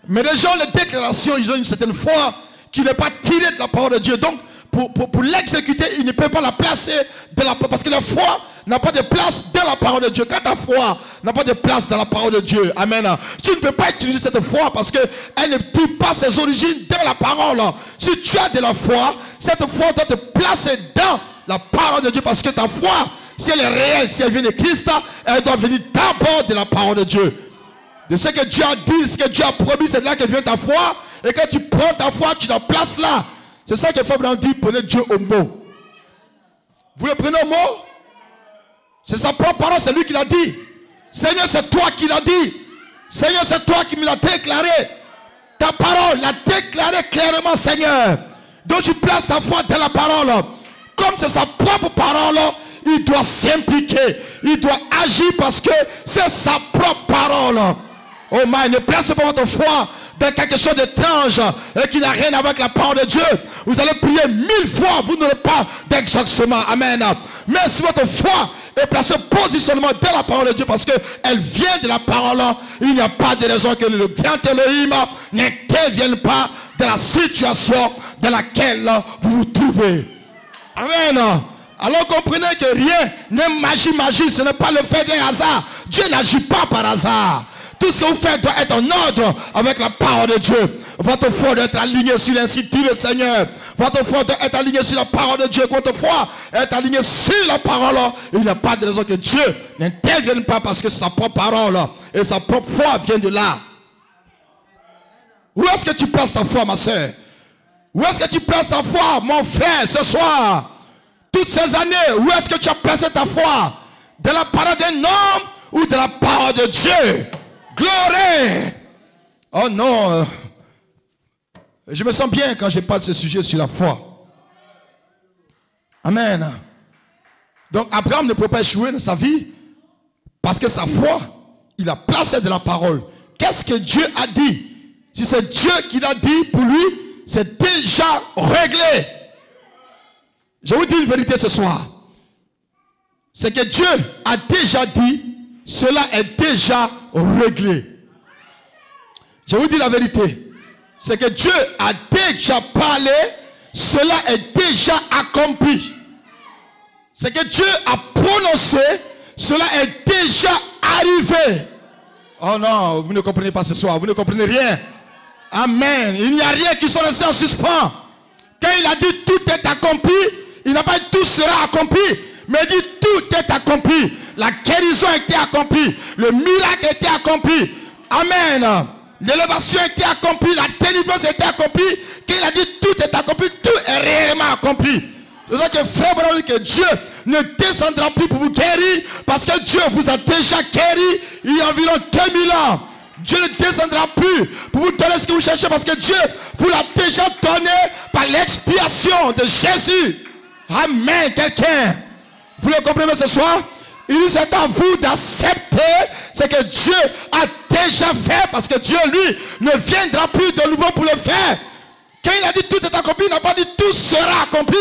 Mais les gens, les déclarations, ils ont une certaine foi qui n'est pas tirée de la parole de Dieu. Donc, pour l'exécuter, ils ne peuvent pas la placer de la parole. Parce que la foi n'a pas de place dans la parole de Dieu. Quand ta foi n'a pas de place dans la parole de Dieu, amen, tu ne peux pas utiliser cette foi parce qu'elle ne tire pas ses origines dans la parole. Si tu as de la foi, cette foi doit te placer dans la parole de Dieu parce que ta foi, si elle est réelle, si elle vient de Christ, elle doit venir d'abord de la parole de Dieu. De ce que Dieu a dit, ce que Dieu a promis, c'est là que vient ta foi. Et quand tu prends ta foi, tu la places là. C'est ça que Fabien dit, prenez Dieu au mot. Vous le prenez au mot? C'est sa propre parole, c'est lui qui l'a dit. Seigneur, c'est toi qui l'as dit. Seigneur, c'est toi qui me l'as déclaré. Ta parole l'a déclaré clairement, Seigneur. Donc tu places ta foi dans la parole. Comme c'est sa propre parole, il doit s'impliquer. Il doit agir parce que c'est sa propre parole. Oh my, ne placez pas votre foi dans quelque chose d'étrange et qui n'a rien à voir avec la parole de Dieu. Vous allez prier 1000 fois, vous n'aurez pas d'exaucement. Amen. Mais si votre foi est placée positionnement dans la parole de Dieu parce qu'elle vient de la parole. Il n'y a pas de raison que le grand Elohim n'intervienne pas dans la situation dans laquelle vous vous trouvez. Amen. Alors comprenez que rien n'est magie, ce n'est pas le fait d'un hasard. Dieu n'agit pas par hasard. Tout ce que vous faites doit être en ordre avec la parole de Dieu. Votre foi doit être alignée sur l'institut du Seigneur. Votre foi doit être alignée sur la parole de Dieu. Votre foi est alignée sur la parole. Il n'y a pas de raison que Dieu n'intervienne pas parce que sa propre parole et sa propre foi viennent de là. Où est-ce que tu places ta foi, ma soeur? Où est-ce que tu places ta foi, mon frère, ce soir? Toutes ces années, où est-ce que tu as placé ta foi? De la parole d'un homme ou de la parole de Dieu? Gloire! Oh non! Je me sens bien quand je parle de ce sujet sur la foi. Amen. Donc Abraham ne peut pas échouer dans sa vie parce que sa foi, il a placé de la parole. Qu'est-ce que Dieu a dit? Si c'est Dieu qui l'a dit pour lui, c'est déjà réglé. Je vous dis une vérité ce soir. C'est que Dieu a déjà dit, cela est déjà réglé. Je vous dis la vérité. C'est que Dieu a déjà parlé, cela est déjà accompli. C'est que Dieu a prononcé, cela est déjà arrivé. Oh non, vous ne comprenez pas ce soir, vous ne comprenez rien. Amen. Il n'y a rien qui soit resté en suspens. Quand il a dit tout est accompli, il n'a pas dit tout sera accompli, mais il dit tout est accompli. La guérison a été accomplie, le miracle a été accompli. Amen. L'élévation a été accomplie, la délivrance a été accomplie. Quand il a dit tout est accompli, tout est réellement accompli. C'est ça que frère Branham dit que Dieu ne descendra plus pour vous guérir parce que Dieu vous a déjà guéri il y a environ 2000 ans. Dieu ne descendra plus pour vous donner ce que vous cherchez parce que Dieu vous l'a déjà donné par l'expiation de Jésus. Amen. Quelqu'un, vous le comprenez ce soir? Il est à vous d'accepter ce que Dieu a déjà fait parce que Dieu, lui, ne viendra plus de nouveau pour le faire. Quand il a dit tout est accompli, il n'a pas dit tout sera accompli.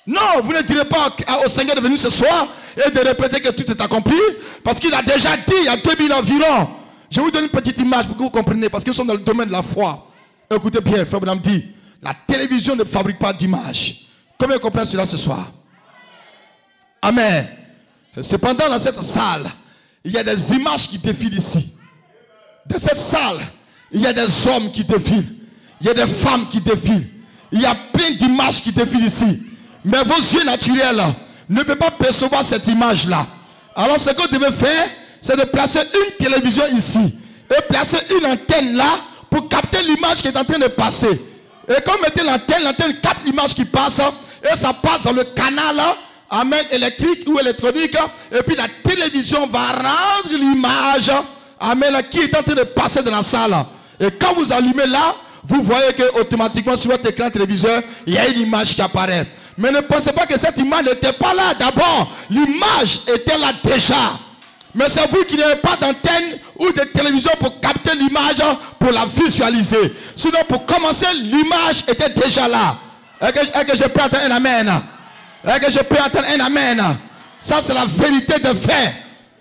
Non, vous ne direz pas au Seigneur de venir ce soir et de répéter que tout est accompli parce qu'il a déjà dit il y a 2000 environ. Je vous donne une petite image pour que vous compreniez parce que nous sommes dans le domaine de la foi. Écoutez bien, frère Branham dit, la télévision ne fabrique pas d'image. Combien vous comprenez cela ce soir? Amen. Cependant, dans cette salle, il y a des images qui défilent ici. Dans cette salle, il y a des hommes qui défilent. Il y a des femmes qui défilent. Il y a plein d'images qui défilent ici. Mais vos yeux naturels ne peuvent pas percevoir cette image-là. Alors ce que vous devez faire, c'est de placer une télévision ici. Et placer une antenne là pour capter l'image qui est en train de passer. Et quand vous mettez l'antenne, l'antenne capte l'image qui passe. Et ça passe dans le canal, amen, électrique ou électronique. Et puis la télévision va rendre l'image, amen, qui est en train de passer dans la salle. Et quand vous allumez là, vous voyez que automatiquement sur votre écran téléviseur, il y a une image qui apparaît. Mais ne pensez pas que cette image n'était pas là d'abord. L'image était là déjà. Mais c'est vous qui n'avez pas d'antenne ou de télévision pour capter l'image, pour la visualiser. Sinon, pour commencer, l'image était déjà là. Est-ce que je peux entendre un amen? Est-ce que je peux entendre un amen? Ça, c'est la vérité de fait.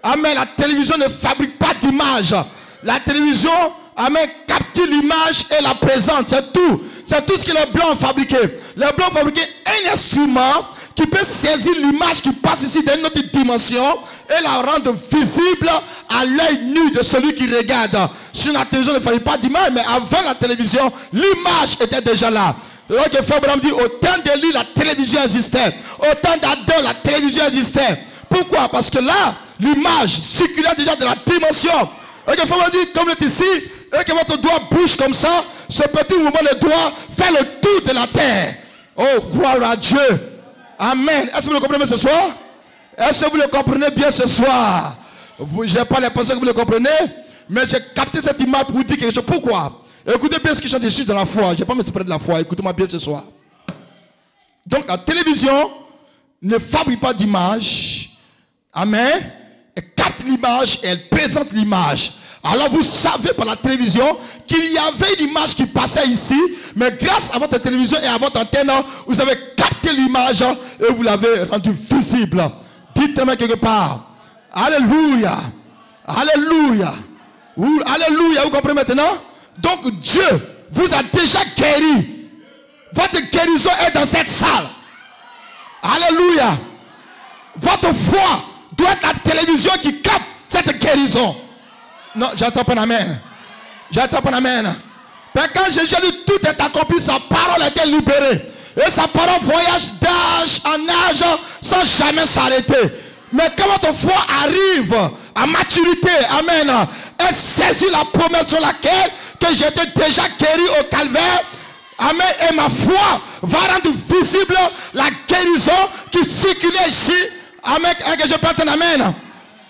Amen. La télévision ne fabrique pas d'image. La télévision, amen, capture l'image et la présente. C'est tout. C'est tout ce que les blancs ont fabriqué. Les blancs ont fabriqué un instrument qui peut saisir l'image qui passe ici d'une autre dimension et la rendre visible à l'œil nu de celui qui regarde. Sur la télévision, il ne fallait pas d'image, mais avant la télévision, l'image était déjà là. Donc, frère Branham dit, au temps d'Élie, la télévision existait. Au temps d'Adam, la télévision existait. Pourquoi? Parce que là, l'image circulait déjà de la dimension. Et que frère Branham dit, comme il est ici, et que votre doigt bouge comme ça, ce petit mouvement de doigt fait le tour de la terre. Oh, gloire à Dieu. Amen. Est-ce que vous le comprenez ce soir? Est-ce que vous le comprenez bien ce soir? Je n'ai pas l'impression que vous le comprenez, mais j'ai capté cette image pour vous dire quelque chose. Pourquoi? Écoutez bien ce que je dis dans la foi. Je ne vais pas me séparer de la foi. Écoutez-moi bien ce soir. Donc la télévision ne fabrique pas d'image. Amen. Elle capte l'image et elle présente l'image. Alors vous savez par la télévision qu'il y avait une image qui passait ici, mais grâce à votre télévision et à votre antenne, vous avez capté l'image et vous l'avez rendue visible. Dites ta main quelque part. Alléluia. Alléluia. Alléluia. Vous comprenez maintenant? Donc Dieu vous a déjà guéri. Votre guérison est dans cette salle. Alléluia. Votre foi doit être la télévision qui capte cette guérison. Non, j'attends pas l'amen. J'attends pas l'amen. Mais quand Jésus a dit tout est accompli, sa parole a été libérée. Et sa parole voyage d'âge en âge sans jamais s'arrêter. Mais quand votre foi arrive à maturité, amen, elle saisit la promesse sur laquelle que j'étais déjà guéri au calvaire. Amen. Et ma foi va rendre visible la guérison qui circulait ici. Amen. Je peux être un amen.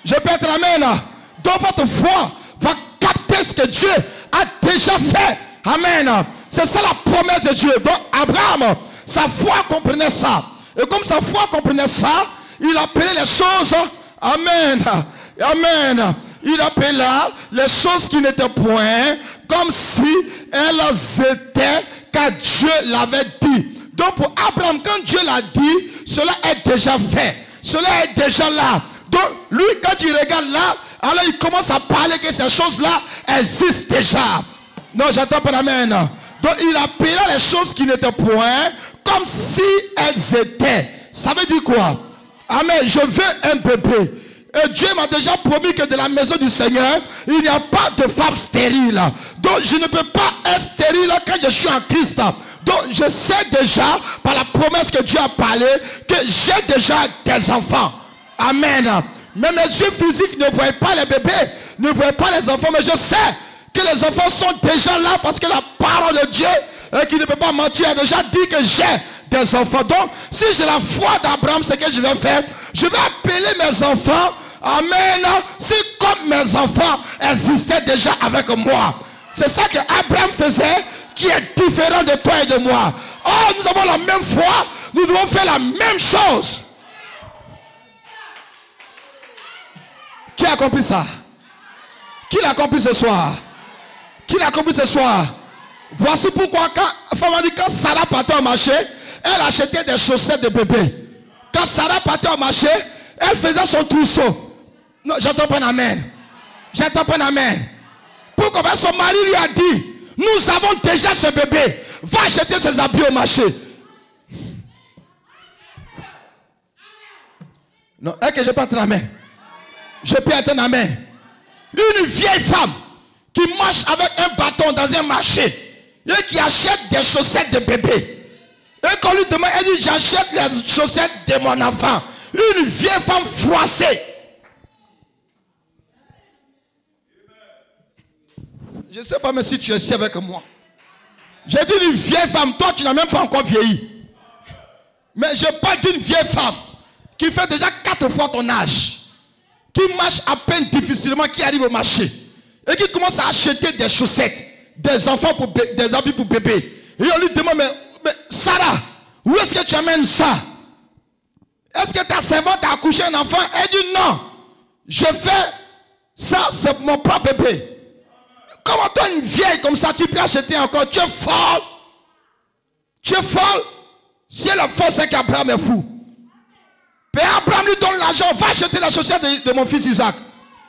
Je peux être un amen. Donc votre foi va capter ce que Dieu a déjà fait. Amen. C'est ça la promesse de Dieu. Donc Abraham, sa foi comprenait ça. Et comme sa foi comprenait ça, il appelait les choses. Amen. Amen. Il appela les choses qui n'étaient point comme si elles étaient car Dieu l'avait dit. Donc pour Abraham, quand Dieu l'a dit, cela est déjà fait. Cela est déjà là. Donc lui, quand il regarde là, alors il commence à parler que ces choses-là existent déjà. Non, j'attends pas l'amen. Donc il appela les choses qui n'étaient point comme si elles étaient. Ça veut dire quoi? Amen. Je veux un bébé. Et Dieu m'a déjà promis que de la maison du Seigneur, il n'y a pas de femme stérile. Donc je ne peux pas être stérile quand je suis en Christ. Donc je sais déjà, par la promesse que Dieu a parlé, que j'ai déjà des enfants. Amen. Mais mes yeux physiques ne voient pas les bébés, ne voient pas les enfants. Mais je sais que les enfants sont déjà là parce que la parole de Dieu, qui ne peut pas mentir, a déjà dit que j'ai des enfants. Donc, si j'ai la foi d'Abraham, c'est que je vais faire. Je vais appeler mes enfants. Amen. Si comme mes enfants existaient déjà avec moi. C'est ça que Abraham faisait, qui est différent de toi et de moi. Oh, nous avons la même foi. Nous devons faire la même chose. Qui a compris ça? Qui l'a compris ce soir? Qui l'a compris ce soir? Voici pourquoi quand Sarah partait au marché, elle achetait des chaussettes de bébé. Quand Sarah partait au marché, elle faisait son trousseau. Non, j'entends pas un amen. J'entends pas un amen. Pourquoi son mari lui a dit, nous avons déjà ce bébé. Va acheter ses habits au marché. Non, est-ce que je peux être un amen? Je peux être un amen. Une vieille femme qui marche avec un bâton dans un marché et qui achète des chaussettes de bébé. Et qu'on lui demande, elle dit, j'achète les chaussettes de mon enfant. Une vieille femme froissée. Je ne sais pas mais si tu es ici avec moi. J'ai dit une vieille femme, toi tu n'as même pas encore vieilli. Mais je parle d'une vieille femme qui fait déjà 4 fois ton âge. Qui marche à peine difficilement, qui arrive au marché. Et qui commence à acheter des chaussettes, des enfants, des habits pour bébé. Et on lui demande, mais Sarah, où est-ce que tu amènes ça? Est-ce que ta servante a accouché un enfant? Elle dit non. Je fais ça, c'est pour mon propre bébé. Comment toi, une vieille comme ça, tu peux acheter encore? Tu es folle. Tu es folle. Si elle est folle, c'est qu'Abraham est fou. Père Abraham lui donne l'argent. Va acheter la chaussette de mon fils Isaac.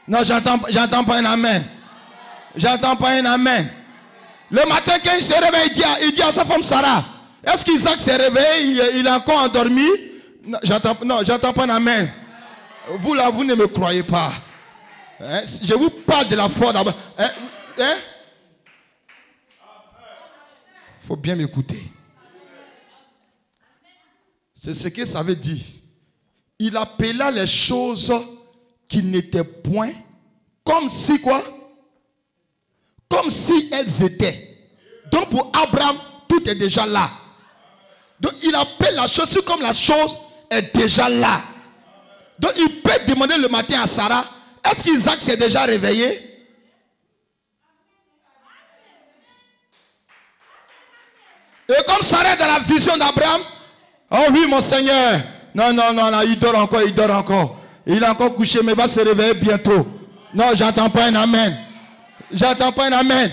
Non, j'entends pas un amen. J'entends pas un amen. Le matin, quand il se réveille, il dit à sa femme Sarah, est-ce qu'Isaac s'est réveillé? Il est encore endormi? Non, j'entends pas un amen. Vous là, vous ne me croyez pas. Hein? Je vous parle de la foi d'Abraham. Hein? Faut bien m'écouter. C'est ce que ça veut dire. Il appela les choses qui n'étaient point comme si quoi? Comme si elles étaient. Donc pour Abraham, tout est déjà là. Donc il appelle la chose comme la chose est déjà là. Donc il peut demander le matin à Sarah, est-ce qu'Isaac s'est déjà réveillé? Et comme Sarah est dans la vision d'Abraham, oh oui mon Seigneur, non, il dort encore, il dort encore. Il est encore couché, mais il va se réveiller bientôt. Non, j'entends pas un amen. J'entends pas un amen.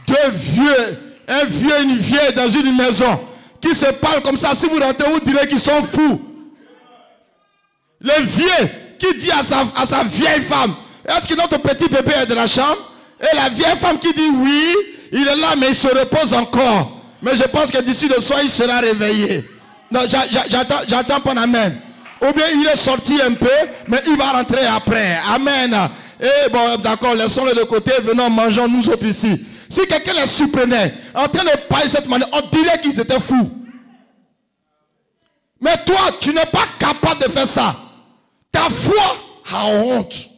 Deux vieux, un vieux et une vieille dans une maison, qui se parlent comme ça, si vous rentrez, vous direz qu'ils sont fous. Le vieux qui dit à sa vieille femme, est-ce que notre petit bébé est de la chambre? Et la vieille femme qui dit oui, il est là mais il se repose encore. Mais je pense que d'ici le soir il sera réveillé. Non, j'attends pas un amen. Ou bien il est sorti un peu, mais il va rentrer après. Amen. Et bon, d'accord, laissons-le de côté, venons, mangeons nous autres ici. Si quelqu'un les surprenait en train de parler de cette manière, on dirait qu'ils étaient fous. Mais toi, tu n'es pas capable de faire ça. Ta foi a honte.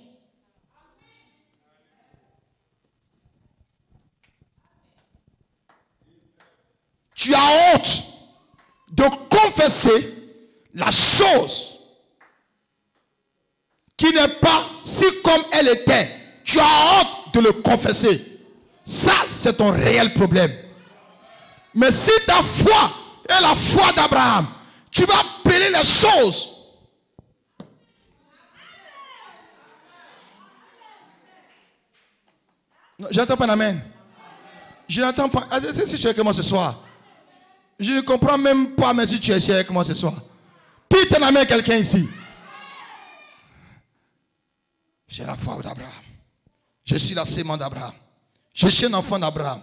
Tu as honte de confesser la chose qui n'est pas si comme elle était. Tu as honte de le confesser. Ça, c'est ton réel problème. Mais si ta foi est la foi d'Abraham, tu vas appeler les choses. J'entends pas un amen. Je n'entends pas. Si tu es avec moi ce soir, je ne comprends même pas, mais si tu es avec moi ce soir. Dites un amen à quelqu'un ici. J'ai la foi d'Abraham. Je suis la sémence d'Abraham. Je suis un enfant d'Abraham.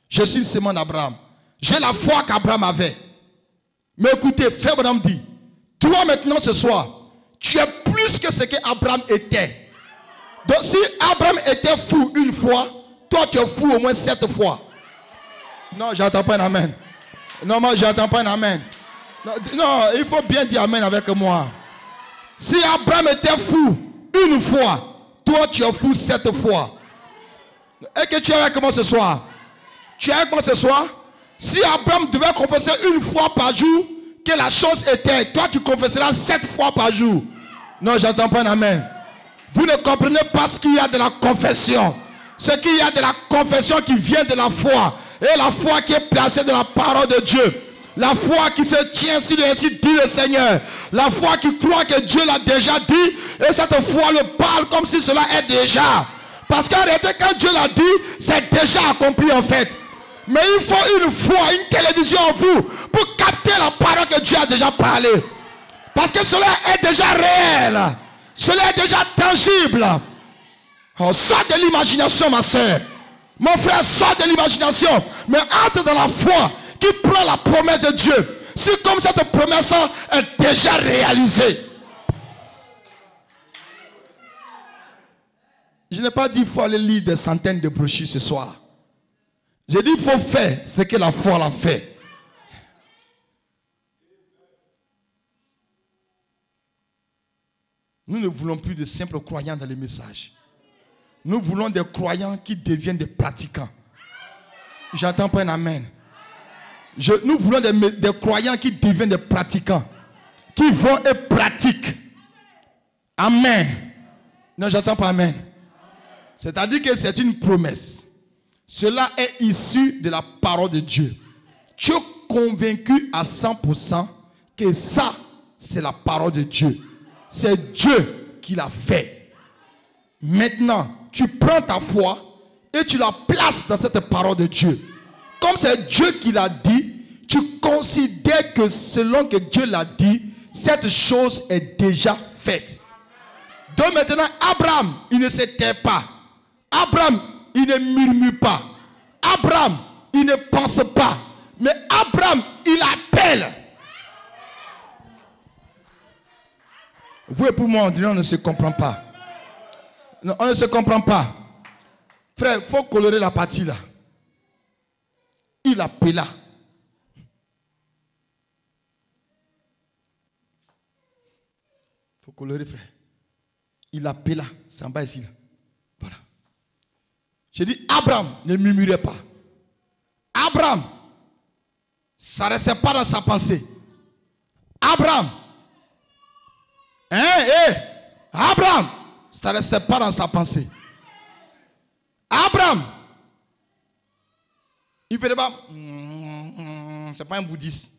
Je suis une sémence d'Abraham. J'ai la foi qu'Abraham avait. Mais écoutez, frère Abraham dit, toi maintenant ce soir, tu es plus que ce qu'Abraham était. Donc si Abraham était fou une fois, toi tu es fou au moins 7 fois. Non, j'entends pas un amen. Non, moi j'entends pas un amen. Non, il faut bien dire amen avec moi. Si Abraham était fou une fois, toi tu es fou 7 fois. Et que tu es avec moi ce soir? Tu es avec moi ce soir? Si Abraham devait confesser une fois par jour que la chose était, toi tu confesseras 7 fois par jour. Non, j'entends pas un amen. Vous ne comprenez pas ce qu'il y a de la confession. Ce qu'il y a de la confession qui vient de la foi. Et la foi qui est placée dans la parole de Dieu. La foi qui se tient sur ainsi dit le Seigneur. La foi qui croit que Dieu l'a déjà dit. Et cette foi le parle comme si cela est déjà. Parce qu'en réalité, quand Dieu l'a dit, c'est déjà accompli en fait. Mais il faut une foi, une télévision en vous pour capter la parole que Dieu a déjà parlé. Parce que cela est déjà réel. Cela est déjà tangible. Oh, sors de l'imagination, ma soeur. Mon frère, sors de l'imagination. Mais entre dans la foi qui prend la promesse de Dieu. Si comme cette promesse est déjà réalisée. Je n'ai pas dit qu'il faut aller lire des centaines de brochures ce soir. J'ai dit qu'il faut faire ce que la foi l'a fait. Nous ne voulons plus de simples croyants dans les messages. Nous voulons des croyants qui deviennent des pratiquants. J'attends pas un amen. Nous voulons des croyants qui deviennent des pratiquants. Qui vont et pratiquent. Amen. Non, j'attends pas amen. C'est-à-dire que c'est une promesse. Cela est issu de la parole de Dieu. Tu es convaincu à 100% que ça, c'est la parole de Dieu. C'est Dieu qui l'a fait. Maintenant, tu prends ta foi et tu la places dans cette parole de Dieu. Comme c'est Dieu qui l'a dit, tu considères que selon que Dieu l'a dit, cette chose est déjà faite. Donc maintenant, Abraham, il ne se tait pas. Abraham, il ne murmure pas. Abraham, il ne pense pas. Mais Abraham, il appelle. Vous et pour moi, on ne se comprend pas. Non, on ne se comprend pas. Frère, il faut colorer la partie là. Il appela. Il faut colorer, frère. Il appela. C'est en bas ici. Là. Voilà. J'ai dit, Abraham ne murmurait pas. Abraham, ça ne restait pas dans sa pensée. Abraham, Abraham, ça ne restait pas dans sa pensée. Abraham, il ne faisait pas, c'est pas un bouddhiste.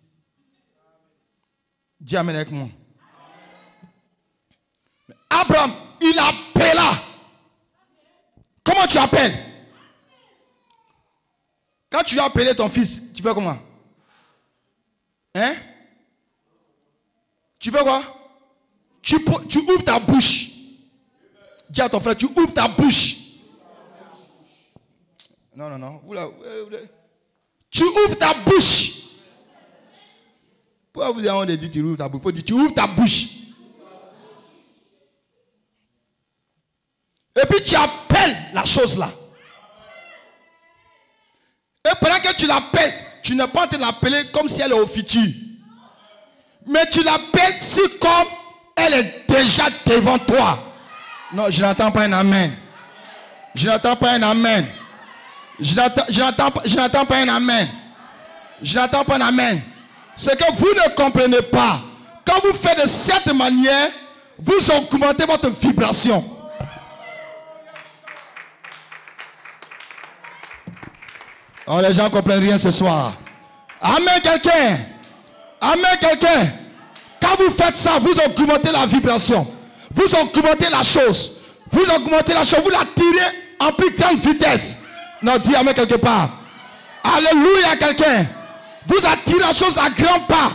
Dis amen avec moi. Abraham, il appela. Comment tu appelles? Quand tu as appelé ton fils, tu fais comment? Hein? Tu fais quoi? tu ouvres ta bouche. Dis à ton frère, tu ouvres ta bouche. Non. Tu ouvres ta bouche. Pourquoi vous avez dit tu ouvres ta bouche? Il faut dire tu ouvres ta bouche. Et puis tu appelles la chose là. Et pendant que tu l'appelles, tu n'es pas en train de l'appeler comme si elle est au futur. Mais tu l'appelles si comme elle est déjà devant toi. Non, je n'entends pas un amen. Je n'entends pas un amen. Je n'entends pas un amen. Je n'entends pas un amen. C'est que vous ne comprenez pas. Quand vous faites de cette manière, vous augmentez votre vibration. Oh, les gens ne comprennent rien ce soir. Amen quelqu'un. Amen quelqu'un. Quand vous faites ça, vous augmentez la vibration. Vous augmentez la chose. Vous augmentez la chose. Vous la tirez en plus grande vitesse. Non, dis amen quelque part. Alléluia quelqu'un. Vous attirez la chose à grands pas.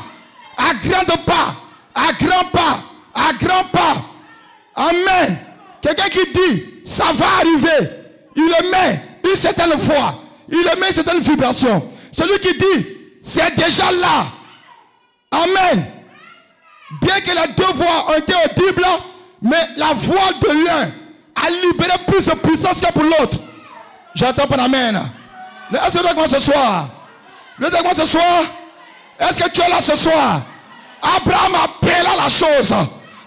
À grands pas. À grands pas. À grands pas. Amen. Quelqu'un qui dit, ça va arriver. Il le met une certaine foi. Il le met une certaine vibration. Celui qui dit, c'est déjà là. Amen. Bien que les deux voix ont été audibles, mais la voix de l'un a libéré plus de puissance que pour l'autre. J'entends pas amen. Est-ce que tu es là ce soir? Ce soir? Est-ce que tu es là ce soir? Abraham appela la chose.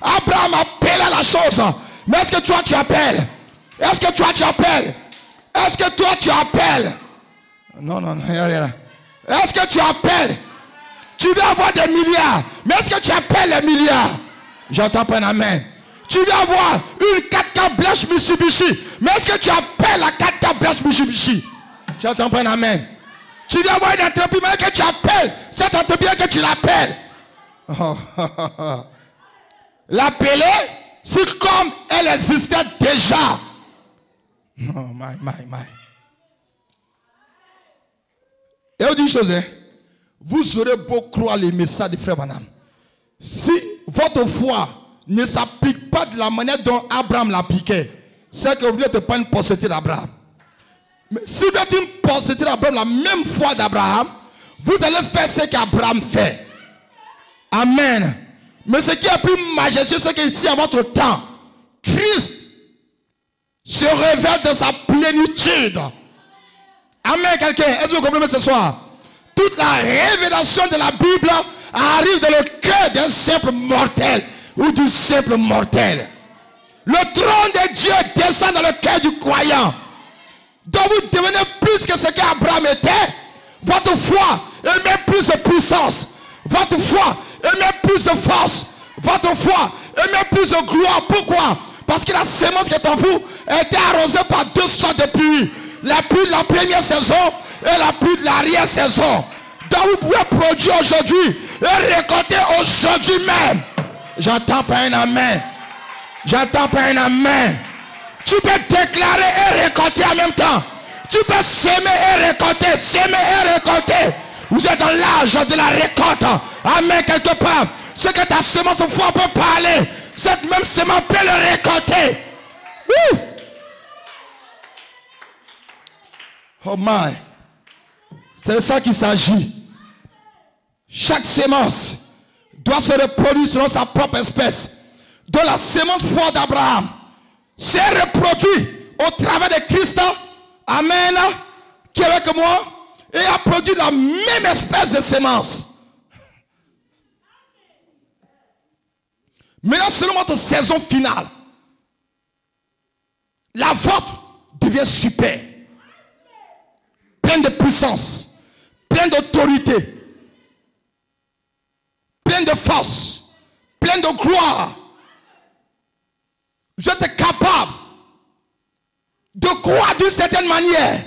Abraham appela la chose. Mais est-ce que toi tu appelles? Est-ce que toi tu appelles? Est-ce que toi tu appelles? Non. Est-ce que tu appelles? Tu veux avoir des milliards. Mais est-ce que tu appelles les milliards? J'entends pas un amen. Tu veux avoir une 4K blanche Mitsubishi. Mais est-ce que tu appelles la 4K blanche Mitsubishi? J'entends pas un amen. Tu veux avoir une entreprise. Mais est-ce que tu appelles cette entreprise que tu l'appelles? L'appeler, c'est comme elle existait déjà. Oh my. Et on dit une chose, hein? Vous aurez beau croire les messages de Frère Branham. Si votre foi ne s'applique pas de la manière dont Abraham l'appliquait, c'est que vous n'êtes pas une postérité d'Abraham. Mais si vous êtes une postérité d'Abraham, la même foi d'Abraham, vous allez faire ce qu'Abraham fait. Amen. Mais ce qui est plus majestueux, c'est qu'ici, à votre temps, Christ se révèle dans sa plénitude. Amen, quelqu'un. Est-ce que vous comprenez ce soir? Toute la révélation de la Bible arrive dans le cœur d'un simple mortel ou du simple mortel. Le trône de Dieu descend dans le cœur du croyant. Donc vous devenez plus que ce qu'Abraham était. Votre foi émet plus de puissance. Votre foi émet plus de force. Votre foi émet plus de gloire. Pourquoi? Parce que la sémence qui est en vous a été arrosée par deux sortes de pluies. La pluie de la première saison et la pluie de l'arrière-saison. Donc vous pouvez produire aujourd'hui et récolter aujourd'hui même. J'entends pas un amen. J'entends pas un amen. Tu peux déclarer et récolter en même temps. Tu peux s'aimer et récolter. S'aimer et récolter. Vous êtes dans l'âge de la récolte. Amen quelque part. Ce que ta semence foi peut parler. Cette même semence peut le récolter. Woo! Oh my. C'est de ça qu'il s'agit. Chaque sémence doit se reproduire selon sa propre espèce. De la sémence foi d'Abraham s'est reproduit au travers de Christ. Amen. Qui est avec moi. Et a produit la même espèce de sémence. Maintenant, selon votre saison finale, la vôtre devient super. Pleine de puissance, pleine d'autorité, pleine de force, pleine de gloire. Vous êtes capable de croire d'une certaine manière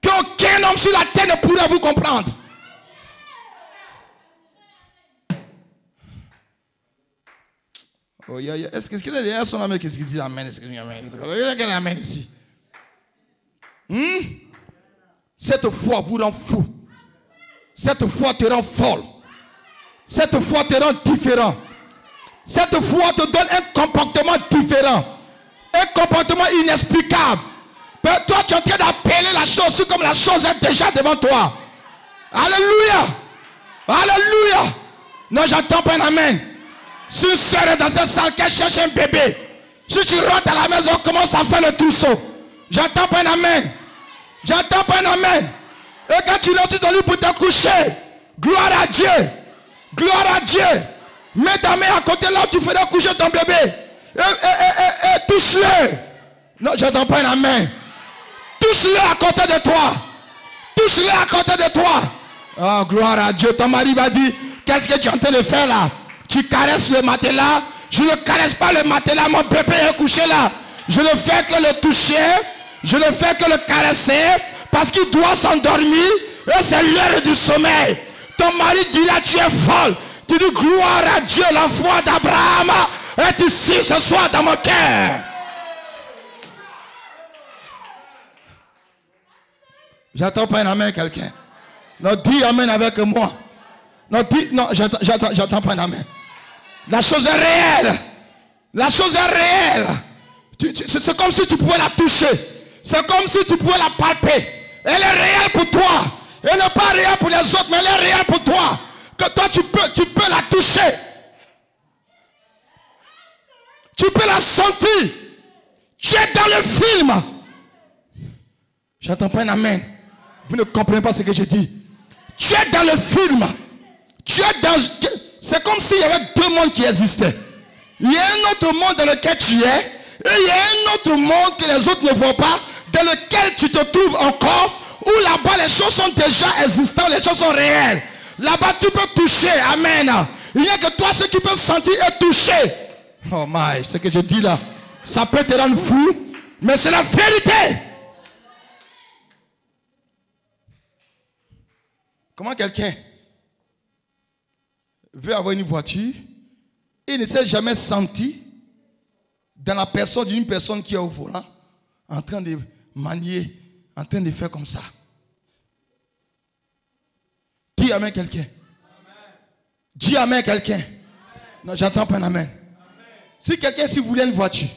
qu'aucun homme sur la terre ne pourrait vous comprendre. Oh, est-ce qu'il y a son ami qui dit amen? Est-ce qu'il y a un amen ici? Cette foi vous rend fou. Cette foi te rend folle. Cette foi te rend différent. Cette foi te donne un comportement différent. Un comportement inexplicable. Toi, tu es en train d'appeler la chose comme la chose est déjà devant toi. Alléluia. Alléluia. Non, j'entends pas un amen. Si une soeur est dans cette salle qui cherche un bébé, si tu rentres à la maison, commence à faire le trousseau. J'entends pas un amen. J'entends pas un amen. Et quand tu lances ton lit pour te coucher, gloire à Dieu. Gloire à Dieu. Mets ta main à côté là où tu feras coucher ton bébé. Et touche-le. Non, j'entends pas un amen. Touche-le à côté de toi. Touche-le à côté de toi. Oh, gloire à Dieu. Ton mari va dire, qu'est-ce que tu es en train de faire là? Tu caresses le matelas. Je ne caresse pas le matelas. Mon bébé est couché là. Je ne fais que le toucher. Je ne fais que le caresser. Parce qu'il doit s'endormir. Et c'est l'heure du sommeil. Ton mari dit là, tu es folle. Tu dis, gloire à Dieu. La foi d'Abraham est ici ce soir dans mon cœur. J'attends pas un amen quelqu'un. Non, dis amen avec moi. Non, dis, non, j'attends pas un amen. La chose est réelle. La chose est réelle. C'est comme si tu pouvais la toucher. C'est comme si tu pouvais la palper. Elle est réelle pour toi. Elle n'est pas réelle pour les autres, mais elle est réelle pour toi. Que toi, tu peux la toucher. Tu peux la sentir. Tu es dans le film. J'attends pas un amen. Vous ne comprenez pas ce que je dis. Tu es dans le film. Tu es dans... C'est comme s'il y avait deux mondes qui existaient. Il y a un autre monde dans lequel tu es. Et il y a un autre monde que les autres ne voient pas. Dans lequel tu te trouves encore. Où là-bas les choses sont déjà existantes. Les choses sont réelles. Là-bas tu peux toucher. Amen. Il n'y a que toi ce qui peut sentir et toucher. Oh my. Ce que je dis là. Ça peut te rendre fou. Mais c'est la vérité. Comment quelqu'un veut avoir une voiture et il ne s'est jamais senti dans la personne d'une personne qui est au volant en train de manier, en train de faire comme ça. Dis amen quelqu'un. Dis amen quelqu'un. Non, j'entends pas un amen. Si quelqu'un s'il voulait une voiture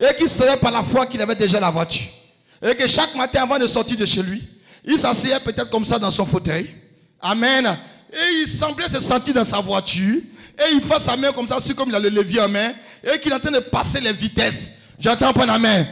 et qu'il savait par la foi qu'il avait déjà la voiture et que chaque matin avant de sortir de chez lui, il s'asseyait peut-être comme ça dans son fauteuil. Amen. Et il semblait se sentir dans sa voiture. Et il fait sa main comme ça, comme il a le levier en main. Et qu'il est en train de passer les vitesses. J'entends pas un amen.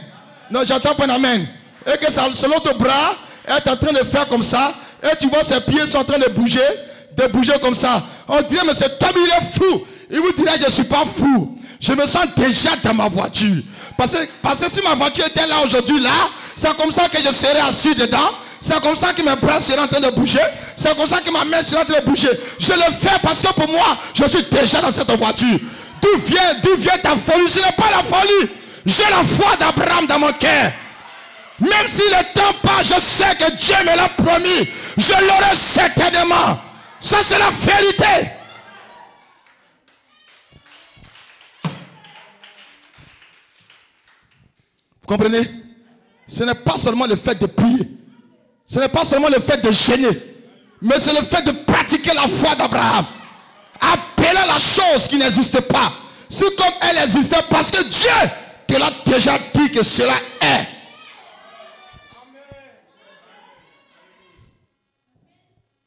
Non, j'entends pas un amen. Et que son autre bras est en train de faire comme ça. Et tu vois ses pieds sont en train de bouger comme ça. On dirait, mais cet homme il est fou. Il vous dirait, je ne suis pas fou. Je me sens déjà dans ma voiture. Parce que si ma voiture était là aujourd'hui, là, c'est comme ça que je serais assis dedans. C'est comme ça que mes bras seraient en train de bouger. C'est comme ça que ma main sera en train de bouger. Je le fais parce que pour moi, je suis déjà dans cette voiture. D'où vient ta folie? Ce n'est pas la folie. J'ai la foi d'Abraham dans mon cœur. Même si le temps passe, je sais que Dieu me l'a promis. Je l'aurai certainement. Ça, c'est la vérité. Vous comprenez? Ce n'est pas seulement le fait de prier. Ce n'est pas seulement le fait de gêner, mais c'est le fait de pratiquer la foi d'Abraham. Appeler la chose qui n'existe pas. C'est comme elle existait parce que Dieu te l'a déjà dit que cela est.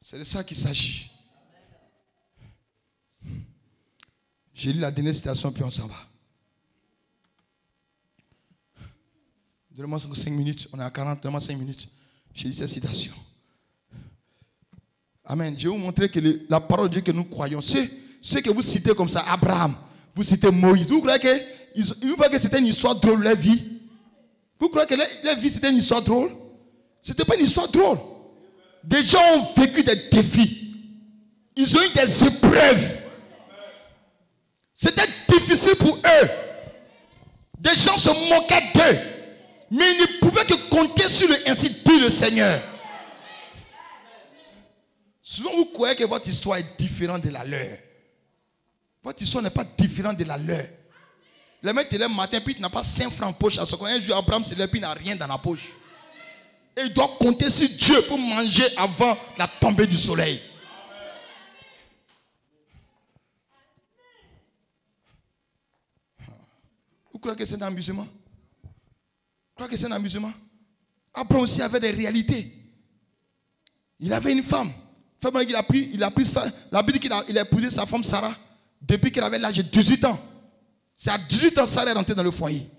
C'est de ça qu'il s'agit. J'ai lu la dernière citation puis on s'en va. Donne-moi 5 minutes. On est à 40, donne-moi 5 minutes. J'ai lu cette citation. Amen. Je vais vous montrer que la parole de Dieu que nous croyons, ce que vous citez comme ça, Abraham, vous citez Moïse. Vous croyez que c'était une histoire drôle, leur vie? Vous croyez que leur vie c'était une histoire drôle? Ce n'était pas une histoire drôle. Des gens ont vécu des défis. Ils ont eu des épreuves. C'était difficile pour eux. Des gens se moquaient d'eux. Mais ils ne pouvaient que compter sur le ainsi dit le Seigneur. Souvent vous croyez que votre histoire est différente de la leur. Votre histoire n'est pas différente de la leur. Le mec te lève matin puis il n'a pas 5 francs en poche. À ce qu'on un jour Abraham se lève puis il n'a rien dans la poche. Et il doit compter sur Dieu pour manger avant la tombée du soleil. croyez que c'est un amusement? Vous croyez que c'est un amusement? Abraham aussi avait des réalités. Il avait une femme. Il a pris ça. La Bible dit qu'il a épousé sa femme Sarah depuis qu'elle avait l'âge de 18 ans. C'est à 18 ans que Sarah est rentrée dans le foyer.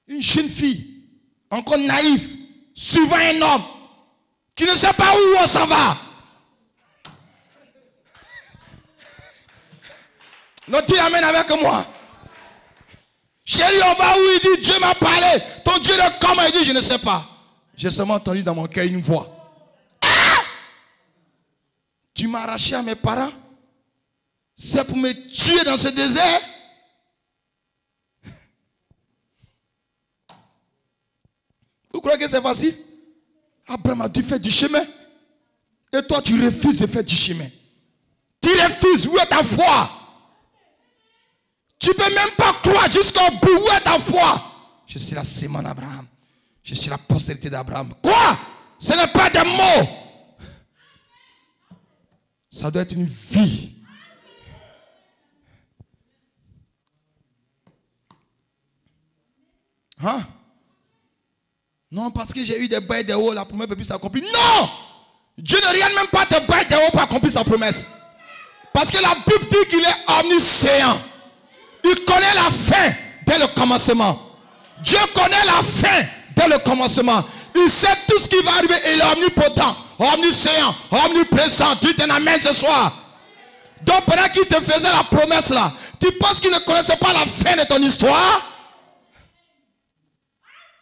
Une jeune fille, encore naïve, suivant un homme qui ne sait pas où on s'en va. Donc dis amen avec moi. Chérie, on va où? Il dit, Dieu m'a parlé. Ton Dieu est comment? Il dit, je ne sais pas. J'ai seulement entendu dans mon cœur une voix. Ah! Tu m'as arraché à mes parents? C'est pour me tuer dans ce désert? Vous croyez que c'est facile? Abraham a dû faire du chemin. Et toi, tu refuses de faire du chemin. Tu refuses. Où est ta foi? Tu ne peux même pas croire jusqu'au bout. Où est ta foi? Je suis la sémence d'Abraham. Je suis la postérité d'Abraham. Quoi? Ce n'est pas des mots. Ça doit être une vie. Hein? Non, parce que j'ai eu des bas et des hauts, la promesse peut plus s'accomplir. Non! Dieu ne regarde même pas tes bas et des hauts pour accomplir sa promesse. Parce que la Bible dit qu'il est omniscient. Il connaît la fin dès le commencement. Dieu connaît la fin dès le commencement. Il sait tout ce qui va arriver. Il est omnipotent, omniscient, omniprésent. Dites un amen ce soir. Donc pendant qu'il te faisait la promesse là, tu penses qu'il ne connaissait pas la fin de ton histoire?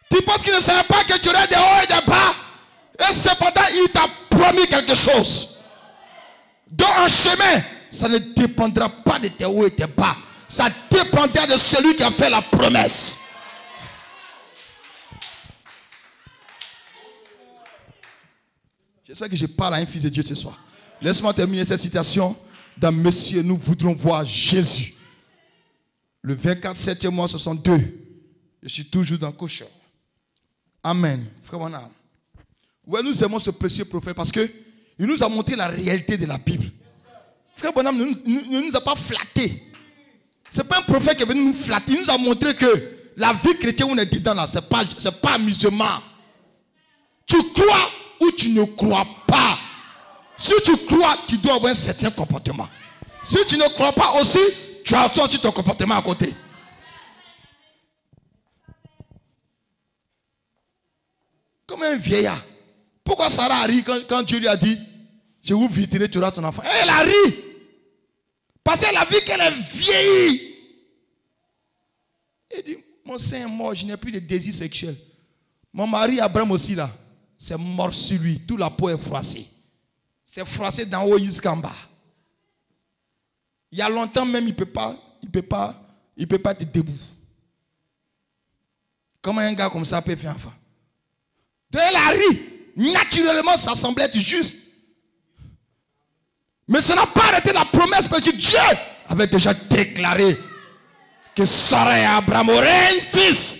Tu penses qu'il ne savait pas que tu aurais des hauts et des bas? Et cependant, il t'a promis quelque chose. Donc en chemin, ça ne dépendra pas de tes hauts et tes bas. Ça dépendra de celui qui a fait la promesse. J'espère que je parle à un fils de Dieu ce soir. Laisse-moi terminer cette citation. Dans Messieurs, nous voudrons voir Jésus. Le 24 7e mois 62. Je suis toujours dans Cochon. Amen. Frère Bonham. Ouais, nous aimons ce précieux prophète parce qu'il nous a montré la réalité de la Bible. Frère Bonham ne nous a pas flattés. Ce n'est pas un prophète qui est venu nous flatter. Il nous a montré que la vie chrétienne où on est dedans là, ce n'est pas amusement. Tu crois ou tu ne crois pas. Si tu crois, tu dois avoir un certain comportement. Si tu ne crois pas aussi, tu as aussi ton comportement à côté. Comme un vieillard. Pourquoi Sarah a ri quand Dieu lui a dit, je vous viterai, tu auras ton enfant? Elle a ri. Parce qu'elle a vu qu'elle est vieillie. Elle dit, mon sein est mort, je n'ai plus de désir sexuel. Mon mari Abraham aussi là, c'est mort sur lui. Toute la peau est froissée. C'est froissé d'en haut jusqu'en bas. Il y a longtemps même, il peut pas être debout. Comment un gars comme ça peut faire enfant? Donc elle a ri. Naturellement, ça semblait être juste. Mais ça n'a pas arrêté la promesse parce que Dieu avait déjà déclaré que Sarah et Abraham auraient un fils.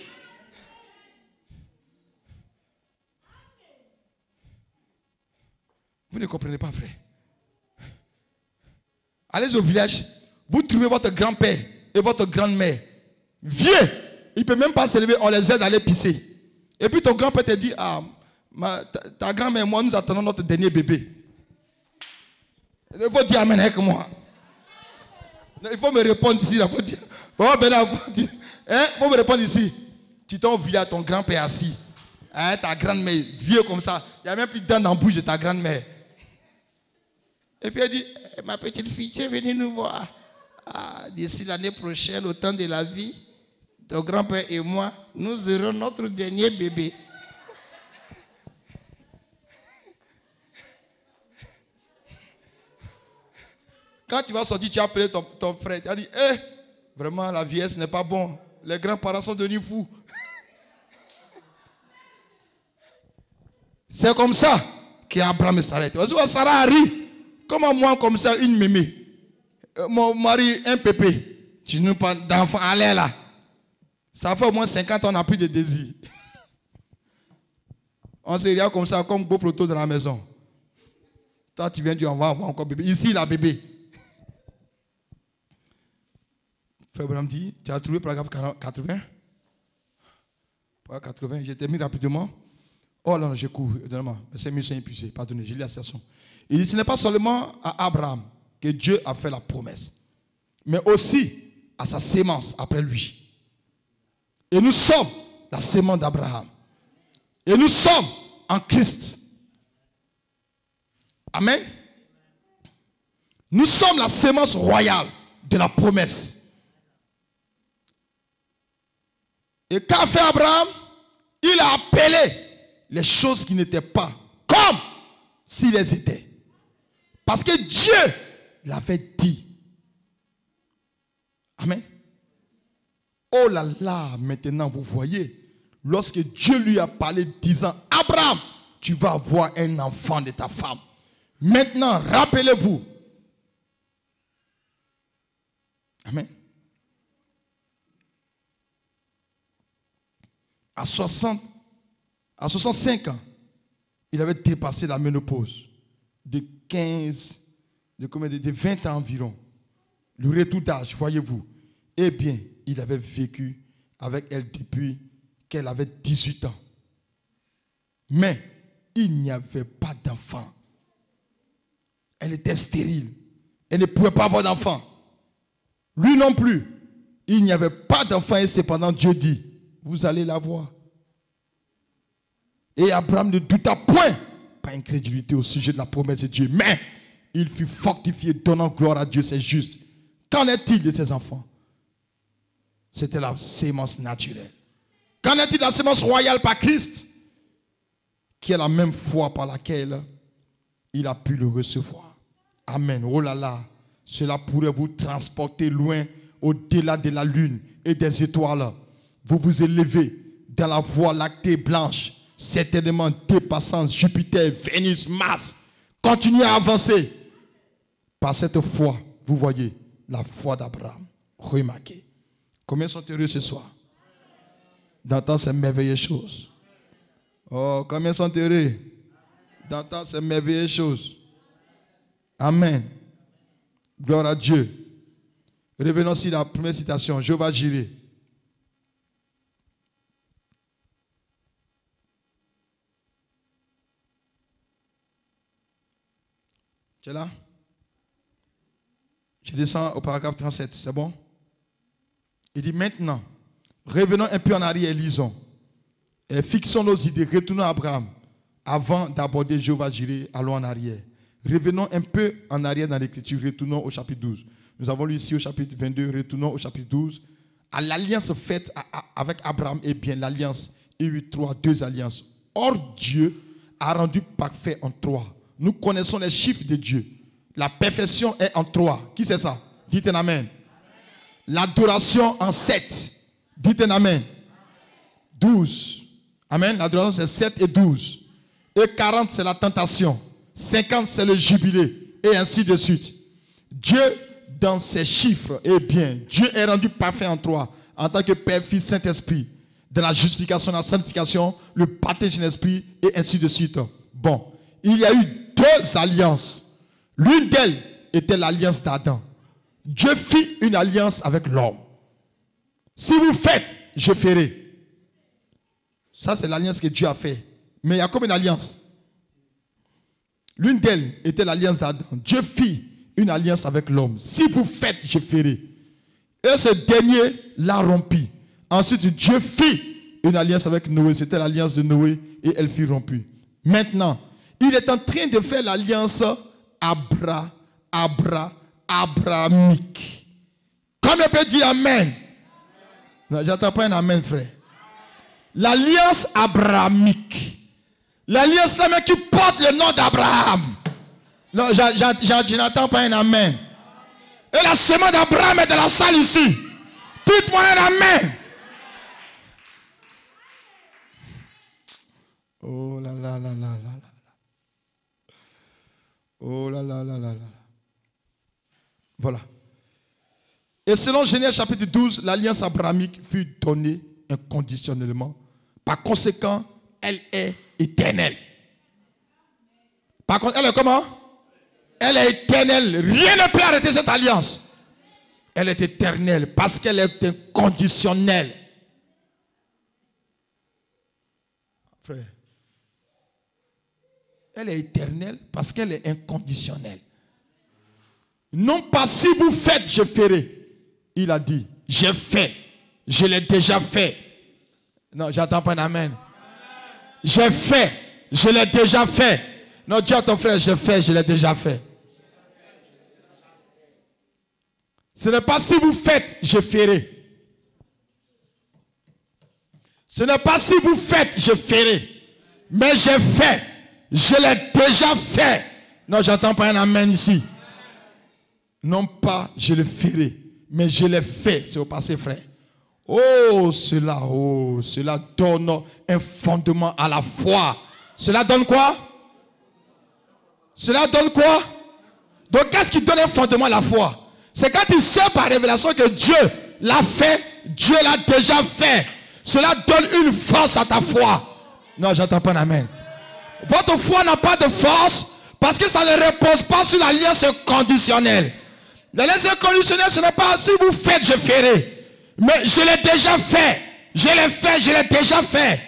Vous ne comprenez pas, frère. Allez au village, vous trouvez votre grand-père et votre grand-mère vieux. Il ne peut même pas se lever, on les aide à aller pisser. Et puis ton grand-père te dit, ah, ta grand-mère et moi, nous attendons notre dernier bébé. Il faut dire amen avec moi. Il faut me répondre ici. Il faut me répondre ici. Tu t'en viens, ton grand-père assis. Hein, ta grand-mère, vieux comme ça. Il n'y a même plus de dents dans la bouche de ta grand-mère. Et puis elle dit, ma petite fille, tu es venue nous voir. Ah, d'ici l'année prochaine, au temps de la vie, ton grand-père et moi, nous aurons notre dernier bébé. Quand tu vas sortir, tu as appelé ton frère. Tu as dit, vraiment, la vieillesse n'est pas bon. Les grands-parents sont devenus fous. C'est comme ça qu'Abraham s'arrête. Sarah a ri. Comment moi, comme ça, une mémé, mon mari, un pépé, tu nous parles d'enfant, allez là. Ça fait au moins 50 ans, on n'a plus de désir. On se regarde comme ça, comme beau photo dans la maison. Toi, tu viens dire, on va avoir encore bébé. Ici, la bébé. Frère Abraham dit, tu as trouvé paragraphe 80? Paragraphe 80, j'ai terminé rapidement. Oh là, j'ai couru, évidemment. Mais 5 minutes sont épuisées. Pardonnez, j'ai lu la citation. Il dit, ce n'est pas seulement à Abraham que Dieu a fait la promesse, mais aussi à sa sémence après lui. Et nous sommes la sémence d'Abraham. Et nous sommes en Christ. Amen. Nous sommes la sémence royale de la promesse. Et qu'a fait Abraham? Il a appelé les choses qui n'étaient pas comme s'ils les étaient. Parce que Dieu l'avait dit. Amen. Oh là là, maintenant vous voyez, lorsque Dieu lui a parlé disant, Abraham, tu vas avoir un enfant de ta femme. Maintenant, rappelez-vous. Amen. À 65 ans, il avait dépassé la ménopause de 20 ans environ. Le retour d'âge, voyez-vous. Eh bien, il avait vécu avec elle depuis qu'elle avait 18 ans. Mais il n'y avait pas d'enfant. Elle était stérile. Elle ne pouvait pas avoir d'enfant. Lui non plus. Il n'y avait pas d'enfant et cependant Dieu dit, vous allez l'avoir. Et Abraham ne douta point, pas incrédulité au sujet de la promesse de Dieu, mais il fut fortifié, donnant gloire à Dieu, c'est juste. Qu'en est-il de ses enfants? C'était la sémence naturelle. Qu'en est-il de la sémence royale par Christ, qui est la même foi par laquelle il a pu le recevoir? Amen. Oh là là, cela pourrait vous transporter loin, au-delà de la lune et des étoiles. Vous vous élevez dans la voie lactée blanche, certainement dépassant Jupiter, Vénus, Mars. Continuez à avancer. Par cette foi, vous voyez la foi d'Abraham. Remarquez. Combien sont heureux ce soir d'entendre ces merveilleuses choses? Oh, combien sont heureux d'entendre ces merveilleuses choses? Amen. Gloire à Dieu. Revenons sur la première citation. Jéhovah Jireh. Tu es là? Je descends au paragraphe 37. C'est bon? Il dit maintenant, revenons un peu en arrière et lisons. Et fixons nos idées. Retournons à Abraham. Avant d'aborder Jéhovah Jireh, allons en arrière. Revenons un peu en arrière dans l'écriture. Retournons au chapitre 12. Nous avons lu ici au chapitre 22. Retournons au chapitre 12. À l'alliance faite avec Abraham, eh bien l'alliance, il y a eu deux alliances. Or, Dieu a rendu parfait en 3. Nous connaissons les chiffres de Dieu. La perfection est en 3. Qui c'est ça? Dites un amen. L'adoration en 7. Dites un amen. 12. Amen. L'adoration c'est 7 et 12. Et 40 c'est la tentation. 50 c'est le jubilé. Et ainsi de suite. Dieu, dans ses chiffres, eh bien, Dieu est rendu parfait en 3. En tant que Père, Fils, Saint-Esprit. Dans la justification, la sanctification, le baptême de l'Esprit, et ainsi de suite. Bon. Il y a eu 2 alliances. L'une d'elles était l'alliance d'Adam. Dieu fit une alliance avec l'homme. Si vous faites, je ferai. Ça, c'est l'alliance que Dieu a fait. Mais il y a comme une alliance. L'une d'elles était l'alliance d'Adam. Dieu fit une alliance avec l'homme. Si vous faites, je ferai. Et ce dernier l'a rompu. Ensuite, Dieu fit une alliance avec Noé. C'était l'alliance de Noé et elle fut rompue. Maintenant, il est en train de faire l'alliance abrahamique. Comme on peut dire amen. Non, j'entends pas un amen, frère. L'alliance abrahamique. L'alliance là qui porte le nom d'Abraham. Non, je n'entends pas un amen. Et la semence d'Abraham est dans la salle ici. Dites-moi un amen. Oh là là là là là. Oh là là là là là. Voilà. Et selon Genèse chapitre 12, l'alliance abrahamique fut donnée inconditionnellement. Par conséquent, elle est éternelle. Par contre, elle est comment? Elle est éternelle. Rien ne peut arrêter cette alliance. Elle est éternelle parce qu'elle est inconditionnelle. Frère, elle est éternelle parce qu'elle est inconditionnelle. Non pas si vous faites, je ferai. Il a dit, j'ai fait, je l'ai déjà fait. Non, j'attends pas un amen. J'ai fait, je l'ai déjà fait. Non, dis à ton frère, j'ai fait, je l'ai déjà fait. Ce n'est pas si vous faites, je ferai. Ce n'est pas si vous faites, je ferai. Mais j'ai fait, je l'ai déjà fait. Non, j'attends pas un amen ici. Non pas je le ferai, mais je l'ai fait. C'est au passé, frère. Oh, cela donne un fondement à la foi. Cela donne quoi? Cela donne quoi? Donc, qu'est-ce qui donne un fondement à la foi? C'est quand il sait par révélation que Dieu l'a fait, Dieu l'a déjà fait. Cela donne une force à ta foi. Non, j'entends pas un amen. Votre foi n'a pas de force parce que ça ne repose pas sur l'alliance conditionnelle. L'alliance conditionnelle, ce n'est pas si vous faites, je ferai. Mais je l'ai déjà fait. Je l'ai fait, je l'ai déjà fait.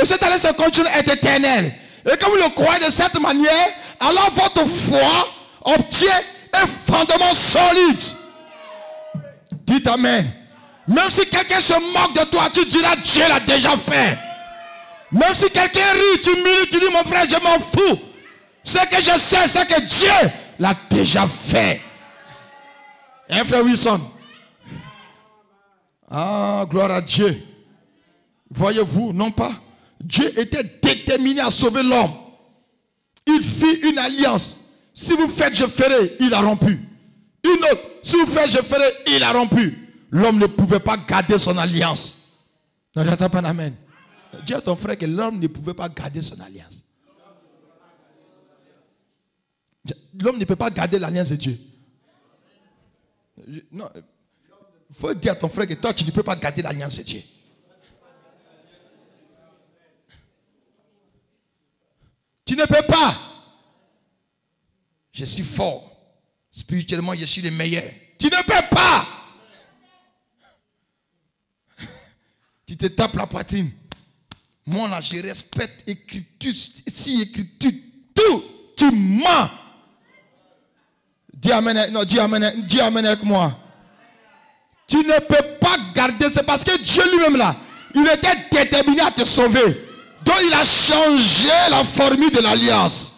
Et cette alliance conditionnelle est éternelle. Et quand vous le croyez de cette manière, alors votre foi obtient un fondement solide. Dites amen. Même si quelqu'un se moque de toi, tu diras Dieu l'a déjà fait. Même si quelqu'un rit, tu m'humiles, tu dis mon frère, je m'en fous. Ce que je sais, c'est que Dieu l'a déjà fait. Hein, frère Wilson? Ah, gloire à Dieu. Voyez-vous, non pas. Dieu était déterminé à sauver l'homme. Il fit une alliance. Si vous faites, je ferai, il a rompu. Une autre, si vous faites, je ferai, il a rompu. L'homme ne pouvait pas garder son alliance. Non, j'attends pas un amen. Dis à ton frère que l'homme ne pouvait pas garder son alliance. L'homme ne peut pas garder l'alliance de Dieu. Non, il faut dire à ton frère que toi, tu ne peux pas garder l'alliance de Dieu. Tu ne peux pas. Je suis fort. Spirituellement, je suis le meilleur. Tu ne peux pas. Tu te tapes la poitrine. Moi, là, je respecte écriture. Si écriture, tout, tu mens. Dis amen, non, dis amen avec moi. Tu ne peux pas garder, c'est parce que Dieu lui-même là, il était déterminé à te sauver. Donc il a changé la formule de l'alliance.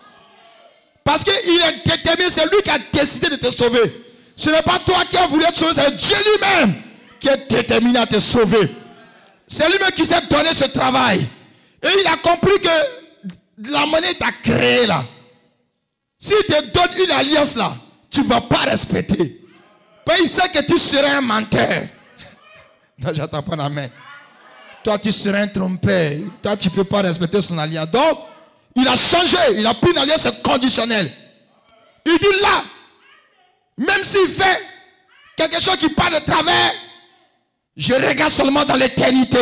Parce qu'il est déterminé, c'est lui qui a décidé de te sauver. Ce n'est pas toi qui as voulu te sauver, c'est Dieu lui-même qui est déterminé à te sauver. C'est lui-même qui s'est donné ce travail. Et il a compris que la manière t'a créé là, s'il te donne une alliance là, tu ne vas pas respecter. Mais il sait que tu serais un menteur. Non, j'attends pas la main. Toi, tu serais un trompeur. Toi, tu ne peux pas respecter son alliance. Donc, il a changé. Il a pris une alliance conditionnelle. Il dit là, même s'il fait quelque chose qui part de travers, je regarde seulement dans l'éternité.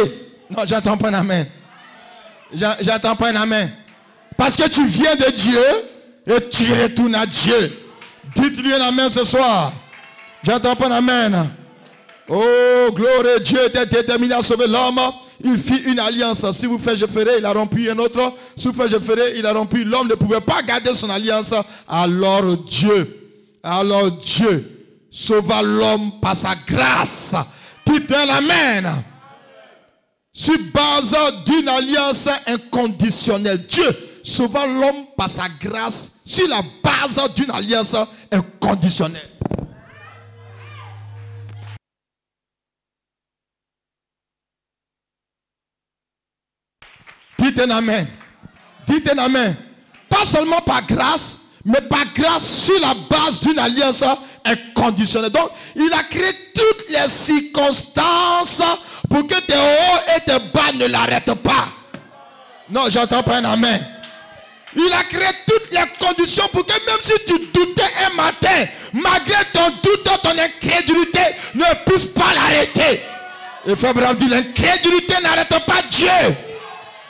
Non, j'attends pas un amen. J'attends pas un amen. Parce que tu viens de Dieu et tu retournes à Dieu. Dites-lui un amen ce soir. J'attends pas un amen. Oh, gloire, Dieu était déterminé à sauver l'homme. Il fit une alliance. Si vous faites, je ferai. Il a rompu un autre. Si vous faites, je ferai. Il a rompu. L'homme ne pouvait pas garder son alliance. Alors Dieu sauva l'homme par sa grâce. Dites un amen. Sur base d'une alliance inconditionnelle. Dieu sauva l'homme par sa grâce sur la base d'une alliance inconditionnelle. Dites un amen. Dites un amen. Pas seulement par grâce, mais par grâce sur la base d'une alliance inconditionnelle. Donc, il a créé toutes les circonstances pour que tes hauts et tes bas ne l'arrêtent pas. Non, j'entends pas un amen. Il a créé toutes les conditions pour que même si tu doutais un matin, malgré ton doute, ton incrédulité ne puisse pas l'arrêter. Et frère Abraham dit, l'incrédulité n'arrête pas Dieu.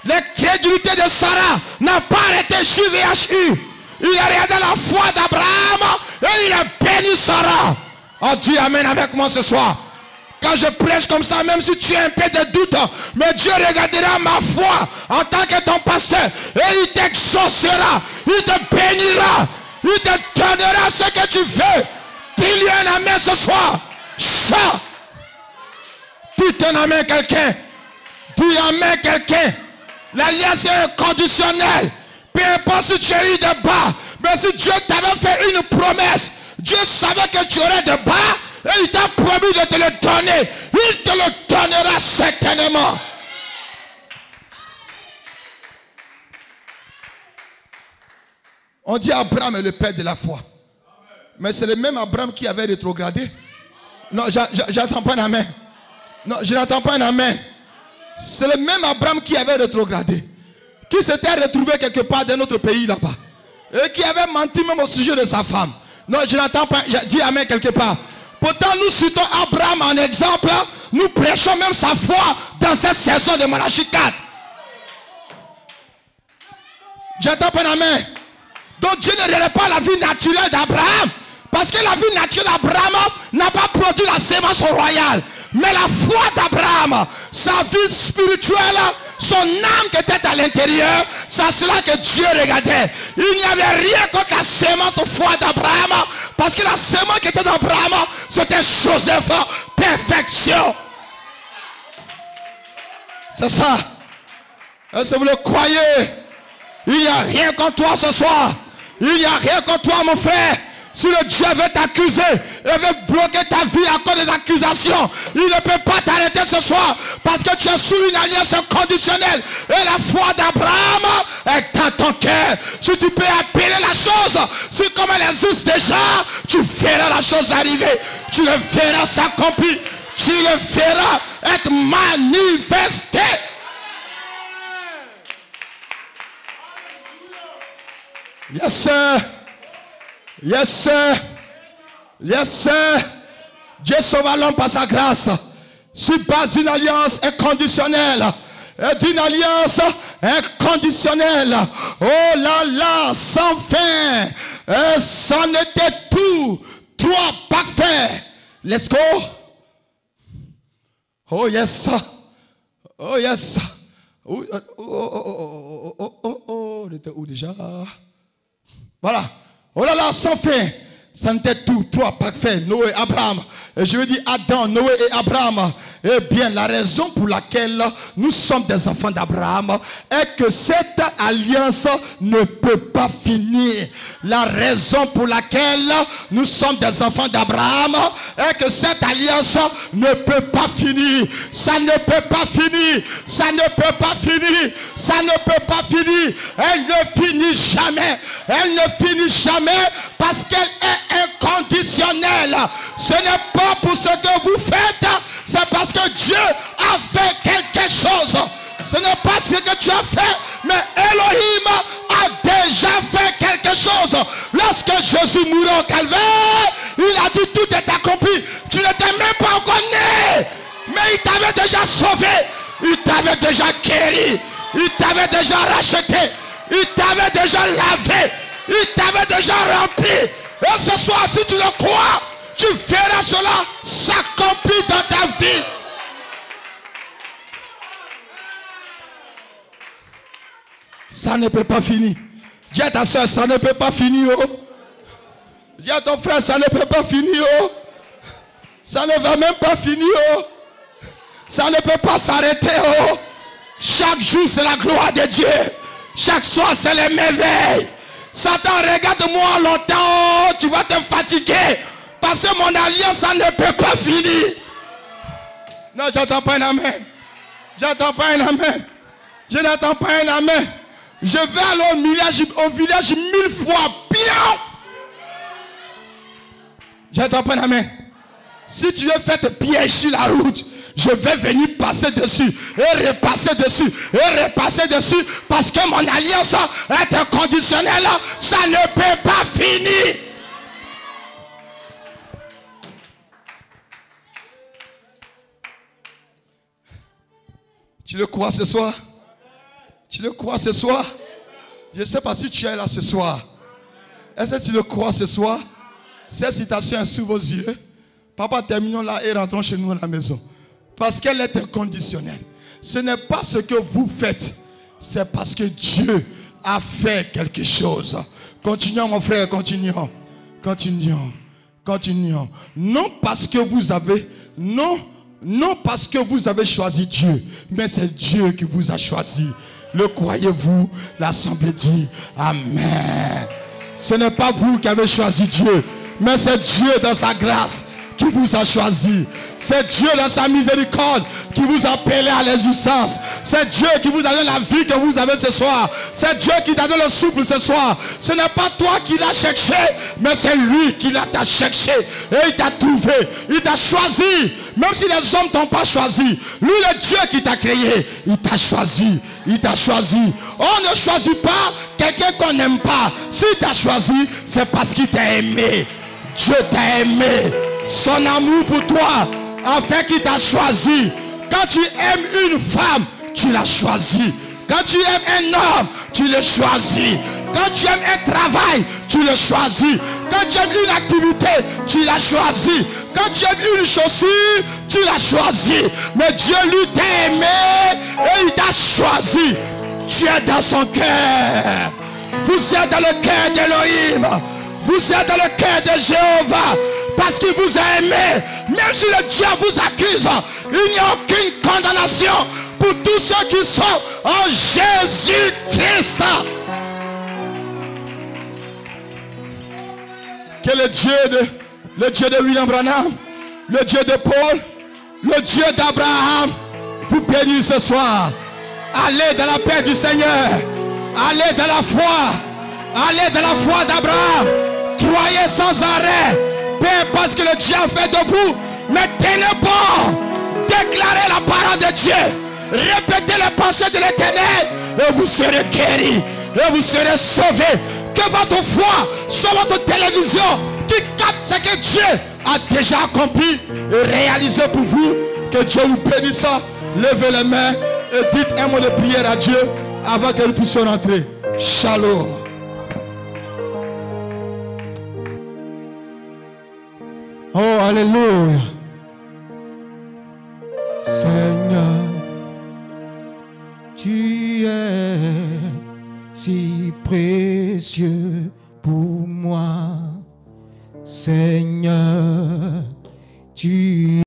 L'incrédulité de Sarah n'a pas arrêté JVHU. Il a regardé la foi d'Abraham et il a béni Sarah. Oh, dis amen avec moi ce soir. Quand je prêche comme ça, même si tu as un peu de doute, mais Dieu regardera ma foi en tant que ton pasteur et il t'exaucera, il te bénira, il te donnera ce que tu veux. Dis-lui un amen ce soir. Ça. Dis un amen quelqu'un. Dis amen quelqu'un. L'alliance est inconditionnelle. Peu importe si tu as eu des bas, mais si Dieu t'avait fait une promesse, Dieu savait que tu aurais des bas et il t'a promis de te le donner. Il te le donnera certainement. On dit Abraham est le père de la foi. Mais c'est le même Abraham qui avait rétrogradé. Non, j'entends pas un amen. Non, je n'entends pas un amen. C'est le même Abraham qui avait rétrogradé. Qui s'était retrouvé quelque part dans notre pays là-bas. Et qui avait menti même au sujet de sa femme. Non, je n'entends pas. Dis amen quelque part. Pourtant, nous citons Abraham en exemple. Nous prêchons même sa foi dans cette saison de Malachie 4. J'entends pas un amen. Donc Dieu ne regarde pas la vie naturelle d'Abraham. Parce que la vie naturelle d'Abraham n'a pas produit la sémence royale. Mais la foi d'Abraham, sa vie spirituelle, son âme qui était à l'intérieur, c'est cela que Dieu regardait. Il n'y avait rien contre la sémence foi d'Abraham. Parce que la sémence qui était d'Abraham, c'était Joseph, perfection. C'est ça. Est-ce que vous le croyez? Il n'y a rien contre toi ce soir. Il n'y a rien contre toi mon frère. Si le Dieu veut t'accuser, il veut bloquer ta vie à cause des accusations, il ne peut pas t'arrêter ce soir parce que tu es sous une alliance inconditionnelle. Et la foi d'Abraham est dans ton cœur. Si tu peux appeler la chose, si comme elle existe déjà, tu verras la chose arriver. Tu le verras s'accomplir. Tu le verras être manifesté. Yes, sir. Yes, sir. Yes, sir. Dieu sauve l'homme par sa grâce. Sur base d'une alliance inconditionnelle. Et d'une alliance inconditionnelle. Oh là là, sans fin. Et c'en était tout. 3 parfaits. Let's go. Oh yes. Oh yes. Oh, on était où déjà? Voilà. Oh là là, sans fin. Ça n'était tout. 3 parfaits. Noé, Abraham. Et je veux dire Adam, Noé et Abraham. Eh bien, la raison pour laquelle nous sommes des enfants d'Abraham est que cette alliance ne peut pas finir. La raison pour laquelle nous sommes des enfants d'Abraham est que cette alliance ne peut pas finir. Ça ne peut pas finir. Ça ne peut pas finir. Ça ne peut pas finir. Elle ne finit jamais. Elle ne finit jamais parce qu'elle est inconditionnelle. Ce n'est pas pour ce que vous faites, c'est parce que Dieu a fait quelque chose. Ce n'est pas ce que tu as fait, mais Elohim a déjà fait quelque chose. Lorsque Jésus mourut au calvaire, il a dit tout est accompli. Tu n'étais même pas encore né, mais il t'avait déjà sauvé, il t'avait déjà guéri, il t'avait déjà racheté, il t'avait déjà lavé, il t'avait déjà rempli. Et ce soir, si tu le crois, tu verras cela s'accomplir dans ta vie. Ça ne peut pas finir. Dis à ta soeur, ça ne peut pas finir. Oh. Dis à ton frère, ça ne peut pas finir. Oh. Ça ne va même pas finir. Oh. Ça ne peut pas s'arrêter. Oh. Chaque jour, c'est la gloire de Dieu. Chaque soir, c'est les merveilles. Satan, regarde-moi longtemps. Tu vas te fatiguer. Parce que mon alliance, ça ne peut pas finir. Non, j'entends pas un amen. J'entends pas un amen. Je n'entends pas un amen. Je vais aller au village 1000 fois bien. J'entends pas un amen. Si tu veux faire tes pieds sur la route, je vais venir passer dessus et repasser dessus et repasser dessus parce que mon alliance est inconditionnelle. Ça ne peut pas finir. Tu le crois ce soir? Tu le crois ce soir? Je ne sais pas si tu es là ce soir. Est-ce que tu le crois ce soir? Cette citation est sous vos yeux. Papa, terminons là et rentrons chez nous à la maison. Parce qu'elle est inconditionnelle. Ce n'est pas ce que vous faites. C'est parce que Dieu a fait quelque chose. Continuons mon frère, continuons. Continuons. Continuons. Non parce que vous avez... Non parce que vous avez choisi Dieu. Mais c'est Dieu qui vous a choisi. Le croyez-vous? L'Assemblée dit Amen. Ce n'est pas vous qui avez choisi Dieu. Mais c'est Dieu dans sa grâce qui vous a choisi. C'est Dieu dans sa miséricorde qui vous a appelé à l'existence. C'est Dieu qui vous a donné la vie que vous avez ce soir. C'est Dieu qui t'a donné le souffle ce soir. Ce n'est pas toi qui l'as cherché, mais c'est lui qui t'a cherché. Et il t'a trouvé. Il t'a choisi. Même si les hommes ne t'ont pas choisi. Lui, le Dieu qui t'a créé, il t'a choisi. Il t'a choisi. On ne choisit pas quelqu'un qu'on n'aime pas. S'il t'a choisi, c'est parce qu'il t'a aimé. Dieu t'a aimé. Son amour pour toi a fait qu'il t'a choisi. Quand tu aimes une femme, tu l'as choisi. Quand tu aimes un homme, tu le choisis. Quand tu aimes un travail, tu le choisis. Quand tu aimes une activité, tu l'as choisi. Quand tu aimes une chaussure, tu l'as choisi. Mais Dieu lui t'a aimé et il t'a choisi. Tu es dans son cœur. Vous êtes dans le cœur d'Élohim. Vous êtes dans le cœur de Jéhovah. Parce qu'il vous a aimé. Même si le diable vous accuse, il n'y a aucune condamnation pour tous ceux qui sont en Jésus-Christ. Que le Dieu de William Branham, le Dieu de Paul, le Dieu d'Abraham vous bénisse ce soir. Allez dans la paix du Seigneur. Allez dans la foi. Allez dans la foi d'Abraham. Croyez sans arrêt. Peu importe ce que le Dieu a fait de vous, mais tenez bon. Déclarez la parole de Dieu. Répétez les pensées de l'Éternel et vous serez guéris. Et vous serez sauvés. Que votre foi soit votre télévision qui capte ce que Dieu a déjà accompli et réalisé pour vous. Que Dieu vous bénisse. Levez les mains et dites un mot de prière à Dieu avant que nous puissions rentrer. Shalom. Oh, alléluia. Seigneur, tu es si précieux pour moi. Seigneur, tu